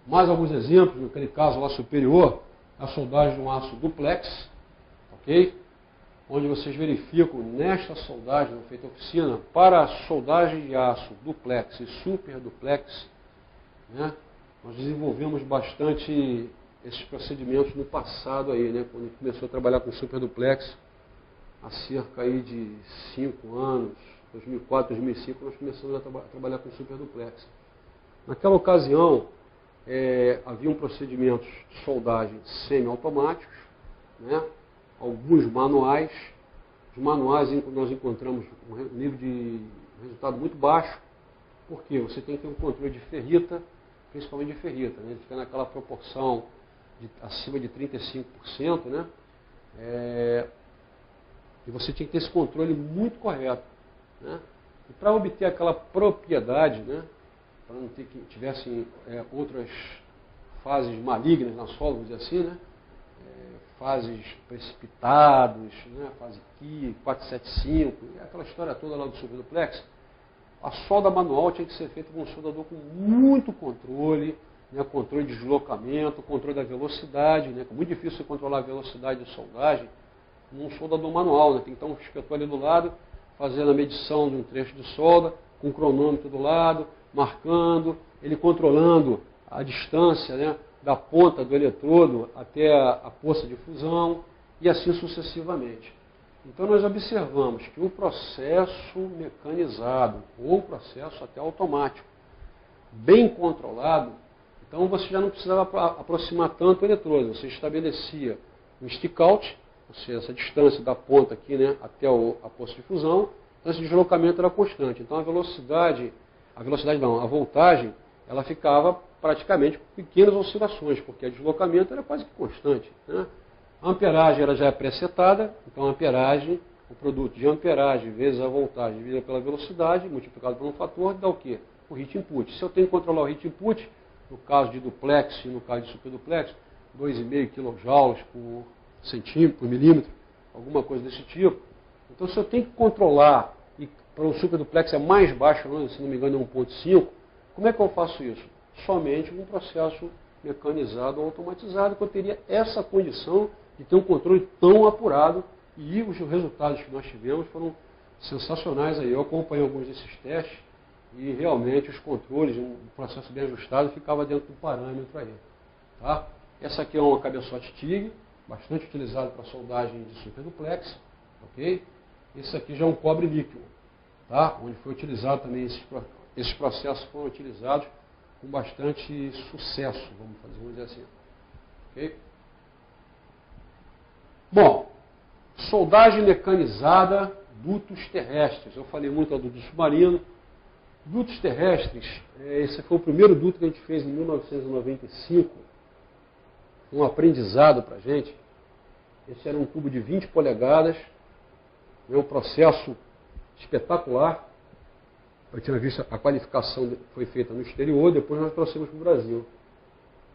Mais alguns exemplos, naquele caso lá superior, a soldagem de um aço duplex, ok? Onde vocês verificam nesta soldagem feita oficina, para a soldagem de aço duplex e super duplex, né? Nós desenvolvemos bastante esses procedimentos no passado aí, né? Quando a gente começou a trabalhar com super duplex, há cerca aí de 5 anos, 2004, 2005, nós começamos a trabalhar com super duplex. Naquela ocasião, haviam procedimentos de soldagem semi-automáticos, né? Alguns manuais. Os manuais nós encontramos um nível de resultado muito baixo, porque você tem que ter um controle de ferrita, principalmente de ferrita, né? Ele fica naquela proporção acima de 35%, né? E você tinha que ter esse controle muito correto, né? E para obter aquela propriedade, né? Para não ter que tivessem outras fases malignas na solda, vamos dizer assim, né? Fases precipitadas, né? Fase Ki, 475, aquela história toda lá do superduplex. A solda manual tinha que ser feita com um soldador com muito controle, né? Controle de deslocamento, controle da velocidade, né? É muito difícil você controlar a velocidade de soldagem num soldador manual, né? Tem que estar um inspetor ali do lado, fazendo a medição de um trecho de solda, com um cronômetro do lado, marcando, ele controlando a distância, né, da ponta do eletrodo até a poça de fusão e assim sucessivamente. Então nós observamos que o processo mecanizado ou o processo até automático, bem controlado, então você já não precisava aproximar tanto o eletrodo, você estabelecia um stick-out, ou seja, essa distância da ponta aqui, né, até a poça de fusão, então esse deslocamento era constante. Então a voltagem, ela ficava praticamente pequenas oscilações, porque o deslocamento era quase que constante, né? A amperagem já é presetada, então a amperagem, o produto de amperagem vezes a voltagem dividida pela velocidade, multiplicado por um fator, dá o quê? O hit input. Se eu tenho que controlar o hit input, no caso de duplex e no caso de superduplex, 2,5 kJ por centímetro, por milímetro, alguma coisa desse tipo. Então, se eu tenho que controlar, e para o superduplex é mais baixo, se não me engano é 1,5, como é que eu faço isso? Somente com um processo mecanizado ou automatizado, que eu teria essa condição de ter um controle tão apurado, e os resultados que nós tivemos foram sensacionais aí. Eu acompanhei alguns desses testes e realmente os controles, um processo bem ajustado, ficava dentro do parâmetro aí. Tá? Essa aqui é uma cabeçote TIG, bastante utilizado para soldagem de superduplex. Ok? Esse aqui já é um cobre líquido, tá? Onde foi utilizado também, esses processos foram utilizados com bastante sucesso, vamos dizer assim. Ok? Bom, soldagem mecanizada, dutos terrestres. Eu falei muito do duto submarino. Dutos terrestres, esse foi o primeiro duto que a gente fez em 1995. Um aprendizado para a gente. Esse era um tubo de 20 polegadas. É um processo espetacular. Eu tinha visto a qualificação foi feita no exterior, depois nós trouxemos para o Brasil.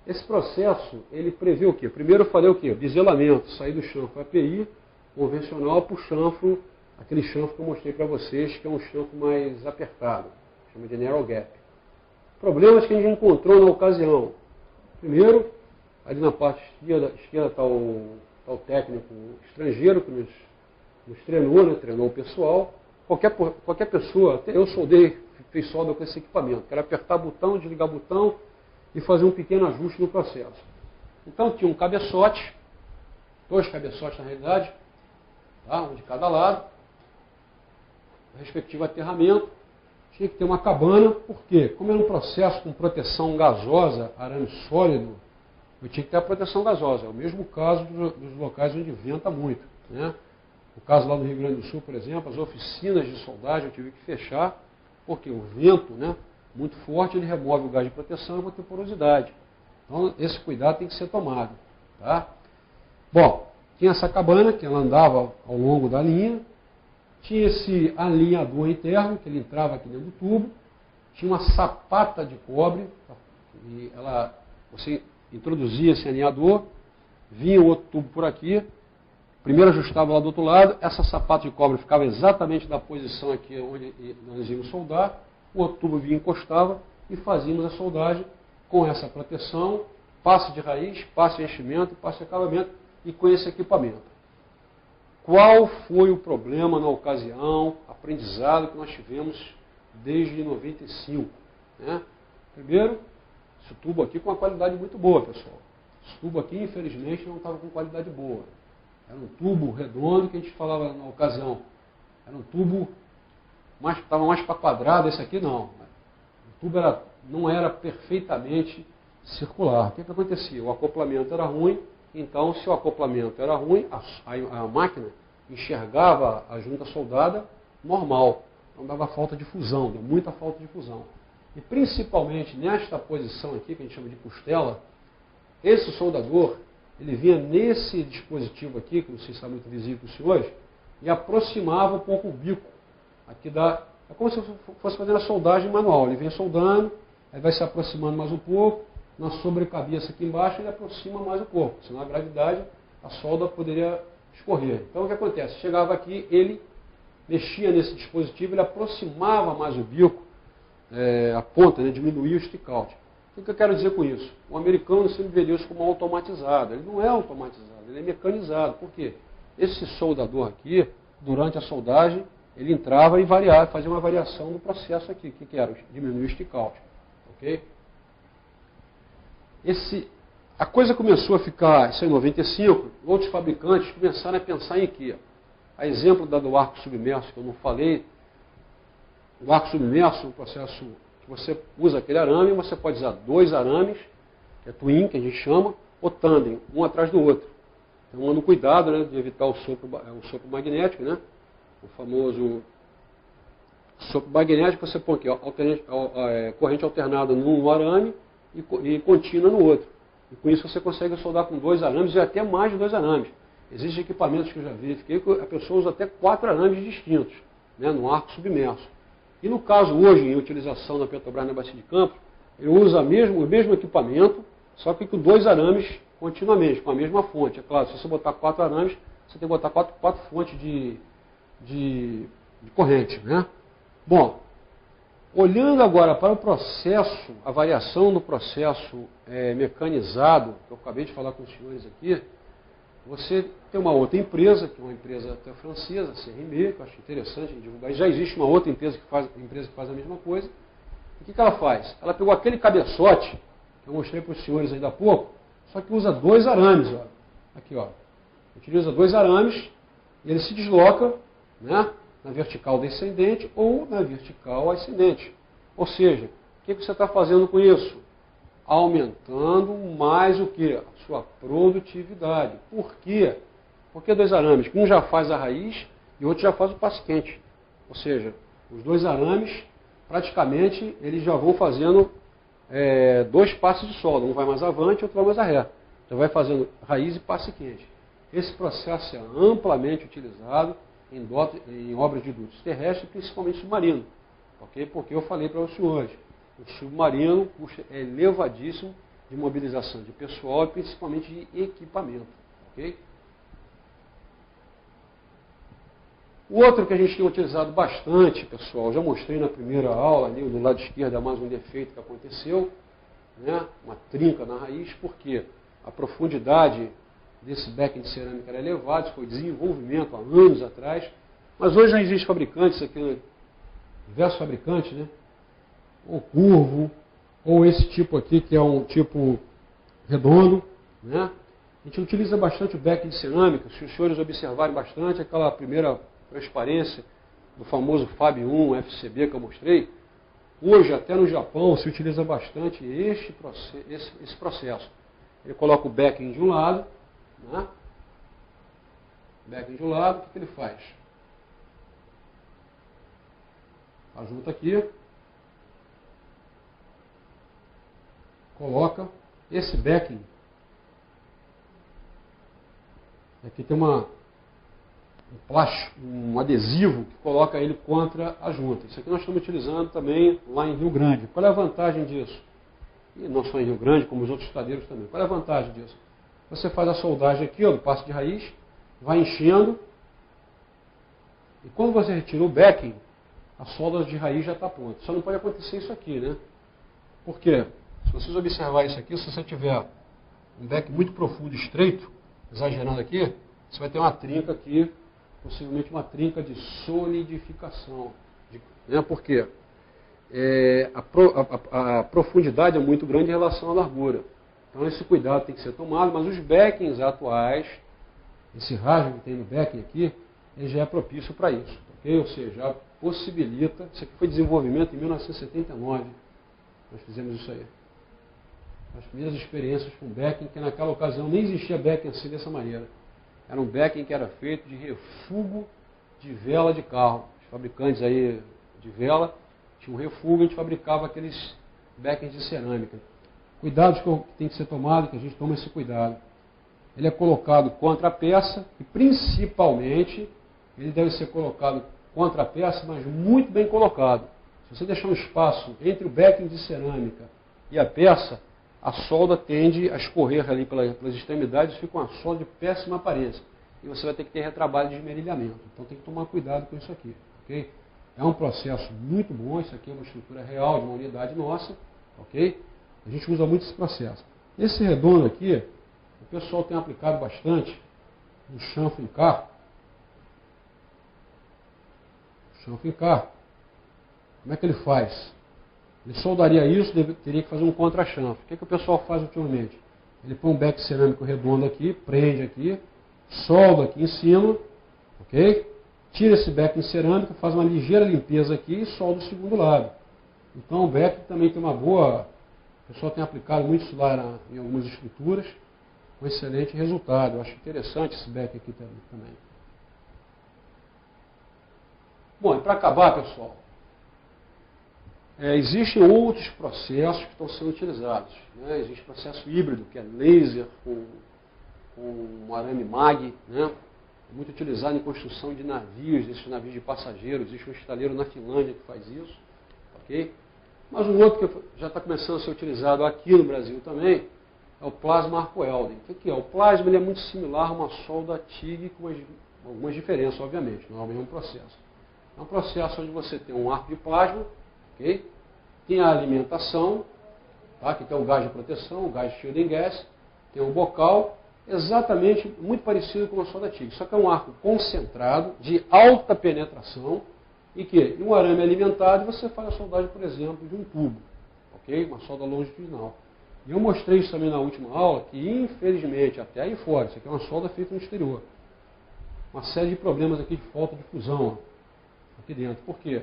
Esse processo, ele prevê o quê? Primeiro eu falei o quê? Biselamento, sair do chanfro API convencional para o chanfro, aquele chanfro que eu mostrei para vocês, que é um chanfro mais apertado, chama de narrow gap. Problemas que a gente encontrou na ocasião. Primeiro, ali na parte esquerda está o técnico estrangeiro que nos treinou, né? Treinou o pessoal. Qualquer pessoa, até eu soldei, fiz solda com esse equipamento, que era apertar botão, desligar botão e fazer um pequeno ajuste no processo. Então tinha um cabeçote, 2 cabeçotes na realidade, tá? Um de cada lado, o respectivo aterramento. Tinha que ter uma cabana, por quê? Como era um processo com proteção gasosa, arame sólido, eu tinha que ter a proteção gasosa. É o mesmo caso dos locais onde venta muito, né? No caso lá no Rio Grande do Sul, por exemplo, as oficinas de soldagem eu tive que fechar, porque o vento, né, muito forte, ele remove o gás de proteção e eu vou ter porosidade. Então, esse cuidado tem que ser tomado. Tá? Bom, tinha essa cabana, que ela andava ao longo da linha, tinha esse alinhador interno, que ele entrava aqui dentro do tubo, tinha uma sapata de cobre, e você introduzia esse alinhador, vinha o outro tubo por aqui, primeiro ajustava lá do outro lado, essa sapata de cobre ficava exatamente na posição aqui onde nós íamos soldar, o outro tubo vinha e encostava e fazíamos a soldagem com essa proteção, passe de raiz, passe de enchimento, passe de acabamento e com esse equipamento. Qual foi o problema na ocasião, aprendizado que nós tivemos desde 95? Né? Primeiro, esse tubo aqui com uma qualidade muito boa, pessoal. Esse tubo aqui, infelizmente, não estava com qualidade boa. Era um tubo redondo que a gente falava na ocasião. Era um tubo, estava mais para quadrado, esse aqui não. O tubo não era perfeitamente circular. O que acontecia? O acoplamento era ruim, então se o acoplamento era ruim, a máquina enxergava a junta soldada normal. Não dava falta de fusão, deu muita falta de fusão. E principalmente nesta posição aqui, que a gente chama de costela, esse soldador, ele vinha nesse dispositivo aqui, que não sei se está muito visível para os senhores, e aproximava um pouco o bico. Aqui é como se fosse fazendo a soldagem manual. Ele vem soldando, aí vai se aproximando mais um pouco, na sobrecabeça aqui embaixo ele aproxima mais um pouco, senão a gravidade, a solda poderia escorrer. Então o que acontece? Chegava aqui, ele mexia nesse dispositivo, ele aproximava mais o bico, a ponta, né, diminuía o stick out. O que eu quero dizer com isso? O americano sempre vê isso como automatizado. Ele não é automatizado, ele é mecanizado. Por quê? Esse soldador aqui, durante a soldagem, ele entrava e fazia uma variação do processo aqui. O que era? Diminuir o stick out. Ok? A coisa começou a ficar, isso em 95, outros fabricantes começaram a pensar em quê? A exemplo do arco submerso, que eu não falei, o arco submerso é um processo que você usa aquele arame, você pode usar 2 arames, que é twin, que a gente chama, ou tandem, um atrás do outro. Então, no cuidado, né, de evitar o sopro magnético, né? O famoso sopro magnético, você põe aqui, corrente alternada no arame, e contínua no outro. E com isso você consegue soldar com 2 arames e até mais de 2 arames. Existem equipamentos que eu já verifiquei que a pessoa usa até 4 arames distintos, né, no arco submerso. E no caso hoje, em utilização na Petrobras na Bacia de Campos, ele usa o mesmo equipamento, só que com 2 arames continuamente, com a mesma fonte. É claro, se você botar 4 arames, você tem que botar 4 fontes de corrente, né? Bom, olhando agora para o processo, a variação do processo mecanizado, que eu acabei de falar com os senhores aqui, você tem uma outra empresa, que é uma empresa até francesa, a CRME, que eu acho interessante divulgar. Já existe uma outra empresa que faz a mesma coisa. E o que ela faz? Ela pegou aquele cabeçote, que eu mostrei para os senhores ainda há pouco, só que usa 2 arames. Ó. Aqui, ó. Utiliza 2 arames e ele se desloca, né, na vertical descendente ou na vertical ascendente. Ou seja, o que você está fazendo com isso? Aumentando mais o que? A sua produtividade. Por quê? Por que 2 arames? Um já faz a raiz e o outro já faz o passe quente. Ou seja, os 2 arames, praticamente, eles já vão fazendo 2 passes de solda. Um vai mais avante e outro vai mais arré. Então vai fazendo raiz e passe quente. Esse processo é amplamente utilizado em obras de dutos terrestres, principalmente submarino. Okay? Porque eu falei para os senhores, o submarino, o custo é elevadíssimo de mobilização de pessoal e principalmente de equipamento. Okay? O outro que a gente tem utilizado bastante, pessoal, já mostrei na primeira aula, ali do lado esquerdo é mais um defeito que aconteceu, né? Uma trinca na raiz, porque a profundidade desse backing de cerâmica era elevada, isso foi desenvolvimento há anos atrás, mas hoje já existem fabricantes aqui, diversos fabricantes, né? Ou curvo, ou esse tipo aqui, que é um tipo redondo, né? A gente utiliza bastante o backing de cerâmica, se os senhores observarem bastante, aquela primeira transparência do famoso Fab 1 FCB que eu mostrei, hoje até no Japão se utiliza bastante esse processo. Ele coloca o backing de um lado, né? Backing de um lado, o que ele faz? Ajunta aqui, coloca esse backing. Aqui tem um plástico, um adesivo que coloca ele contra a junta. Isso aqui nós estamos utilizando também lá em Rio Grande. Qual é a vantagem disso? E não só em Rio Grande, como os outros estadeiros também. Qual é a vantagem disso? Você faz a soldagem aqui, ó, do passe de raiz, vai enchendo, e quando você retira o backing, a solda de raiz já está pronta. Só não pode acontecer isso aqui, né? Por quê? Se vocês observarem isso aqui, se você tiver um backing muito profundo e estreito, exagerando aqui, você vai ter uma trinca aqui, possivelmente uma trinca de solidificação. Né? Por quê? A profundidade é muito grande em relação à largura. Então esse cuidado tem que ser tomado, mas os backings atuais, esse rasgo que tem no backing aqui, ele já é propício para isso. Okay? Ou seja, já possibilita, isso aqui foi desenvolvimento em 1979, nós fizemos isso aí. As primeiras experiências com backing, que naquela ocasião nem existia backing assim dessa maneira. Era um backing que era feito de refugo de vela de carro. Os fabricantes aí de vela tinham um refugo, a gente fabricava aqueles backings de cerâmica. Cuidados que tem que ser tomado, que a gente toma esse cuidado. Ele é colocado contra a peça e principalmente ele deve ser colocado contra a peça, mas muito bem colocado. Se você deixar um espaço entre o backing de cerâmica e a peça, a solda tende a escorrer ali pelas extremidades e fica uma solda de péssima aparência. E você vai ter que ter retrabalho de esmerilhamento. Então tem que tomar cuidado com isso aqui. Okay? É um processo muito bom, isso aqui é uma estrutura real de uma unidade nossa. Okay? A gente usa muito esse processo. Esse redondo aqui, o pessoal tem aplicado bastante no chanfro em carro. Chanfro em carro. Como é que ele faz? Ele soldaria isso, teria que fazer um contra-chanfro. O que o pessoal faz ultimamente? Ele põe um beck cerâmico redondo aqui, prende aqui, solda aqui em cima, ok? Tira esse beck em cerâmica, faz uma ligeira limpeza aqui e solda o segundo lado. Então o beck também tem uma boa... O pessoal tem aplicado muito isso lá em algumas estruturas, com excelente resultado. Eu acho interessante esse beck aqui também. Bom, e para acabar, pessoal, Existem outros processos que estão sendo utilizados. Né? Existe processo híbrido, que é laser com um arame mag, né? Muito utilizado em construção de navios, esses navios de passageiros. Existe um estaleiro na Finlândia que faz isso. Okay? Mas um outro que já está começando a ser utilizado aqui no Brasil também é o plasma arco-Elden. O que é? O plasma ele é muito similar a uma solda TIG com algumas diferenças, obviamente. Não é o mesmo processo. É um processo onde você tem um arco de plasma, okay? Tem a alimentação, tá? Que tem o gás de proteção, o gás de shielding gas, tem um bocal, exatamente muito parecido com uma solda TIG. Só que é um arco concentrado, de alta penetração, e que em um arame alimentado você faz a soldagem, por exemplo, de um tubo, ok? Uma solda longitudinal. E eu mostrei isso também na última aula, que infelizmente, até aí fora, isso aqui é uma solda feita no exterior, uma série de problemas aqui de falta de fusão aqui dentro. Por quê?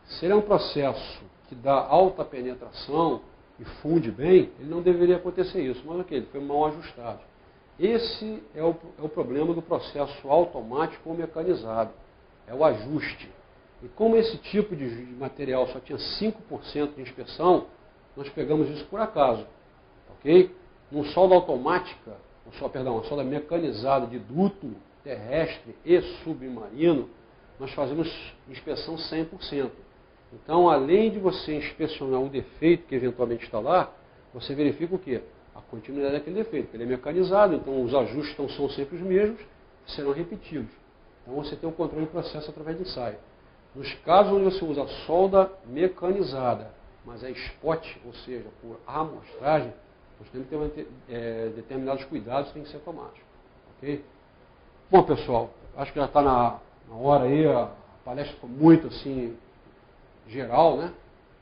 Se ele é um processo que dá alta penetração e funde bem, ele não deveria acontecer isso. Mas ok, ele foi mal ajustado. Esse é o problema do processo automático ou mecanizado. É o ajuste. E como esse tipo de material só tinha 5% de inspeção, nós pegamos isso por acaso. Ok? Num solda automática, uma solda mecanizada de duto terrestre e submarino, nós fazemos inspeção 100%. Então, além de você inspecionar o defeito que eventualmente está lá, você verifica o quê? A continuidade daquele defeito. Ele é mecanizado, então os ajustes são sempre os mesmos, serão repetidos. Então, você tem o controle do processo através de ensaio. Nos casos onde você usa solda mecanizada, mas é spot, ou seja, por amostragem, nós temos que ter determinados cuidados que têm que ser tomados. Ok? Bom, pessoal, acho que já está na hora aí, a palestra ficou muito assim, geral, né?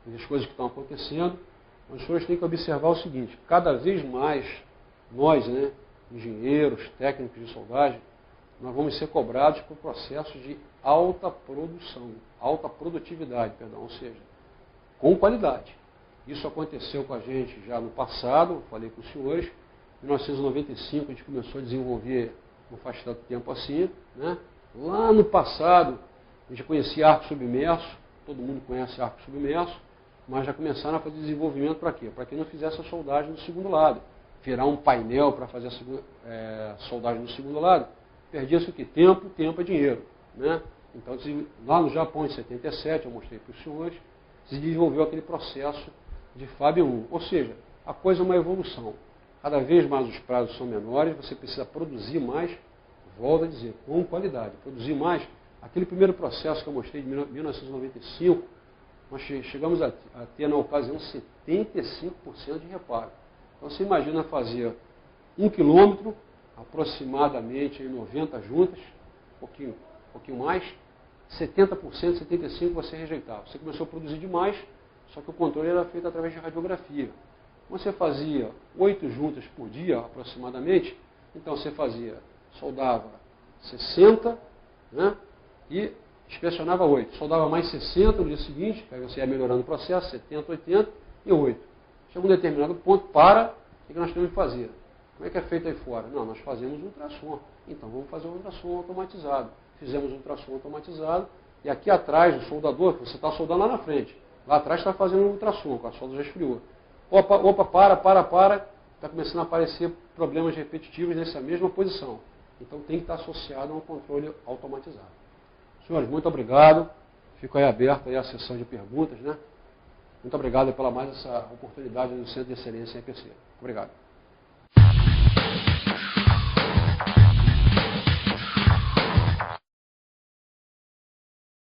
Das coisas que estão acontecendo. Mas os senhores têm que observar o seguinte: cada vez mais nós, né, engenheiros, técnicos de soldagem, nós vamos ser cobrados por processos de alta produção, alta produtividade, perdão, ou seja, com qualidade. Isso aconteceu com a gente já no passado, eu falei com os senhores. Em 1995 a gente começou a desenvolver, não faz tanto tempo assim, né? Lá no passado a gente conhecia arco submerso, todo mundo conhece arco submerso, mas já começaram a fazer desenvolvimento para quê? Para que não fizesse a soldagem do segundo lado. Virar um painel para fazer a soldagem do segundo lado, perdia-se o que? Tempo é dinheiro. Né? Então, lá no Japão, em 77, eu mostrei para os senhores, se desenvolveu aquele processo de FAB 1. Ou seja, a coisa é uma evolução. Cada vez mais os prazos são menores, você precisa produzir mais, volto a dizer, com qualidade. Produzir mais. Aquele primeiro processo que eu mostrei de 1995, nós chegamos a ter, na ocasião, 75% de reparo. Então, você imagina fazer 1 quilômetro, aproximadamente em 90 juntas, um pouquinho mais, 70%, 75% você rejeitava. Você começou a produzir demais, só que o controle era feito através de radiografia. Você fazia 8 juntas por dia, aproximadamente, então você soldava 60, né? E inspecionava 8. Soldava mais 60 no dia seguinte, aí você ia melhorando o processo, 70, 80 e 8. Chega um determinado ponto, o que nós temos que fazer? Como é que é feito aí fora? Não, nós fazemos ultrassom. Então vamos fazer um ultrassom automatizado. Fizemos ultrassom automatizado, e aqui atrás o soldador, que você está soldando lá na frente, lá atrás está fazendo um ultrassom, com a solda já esfriou. Opa, para, está começando a aparecer problemas repetitivos nessa mesma posição. Então tem que estar associado a um controle automatizado. Senhores, muito obrigado. Fico aí aberto aí a sessão de perguntas, né? Muito obrigado pela mais essa oportunidade do Centro de Excelência em EPC. Obrigado.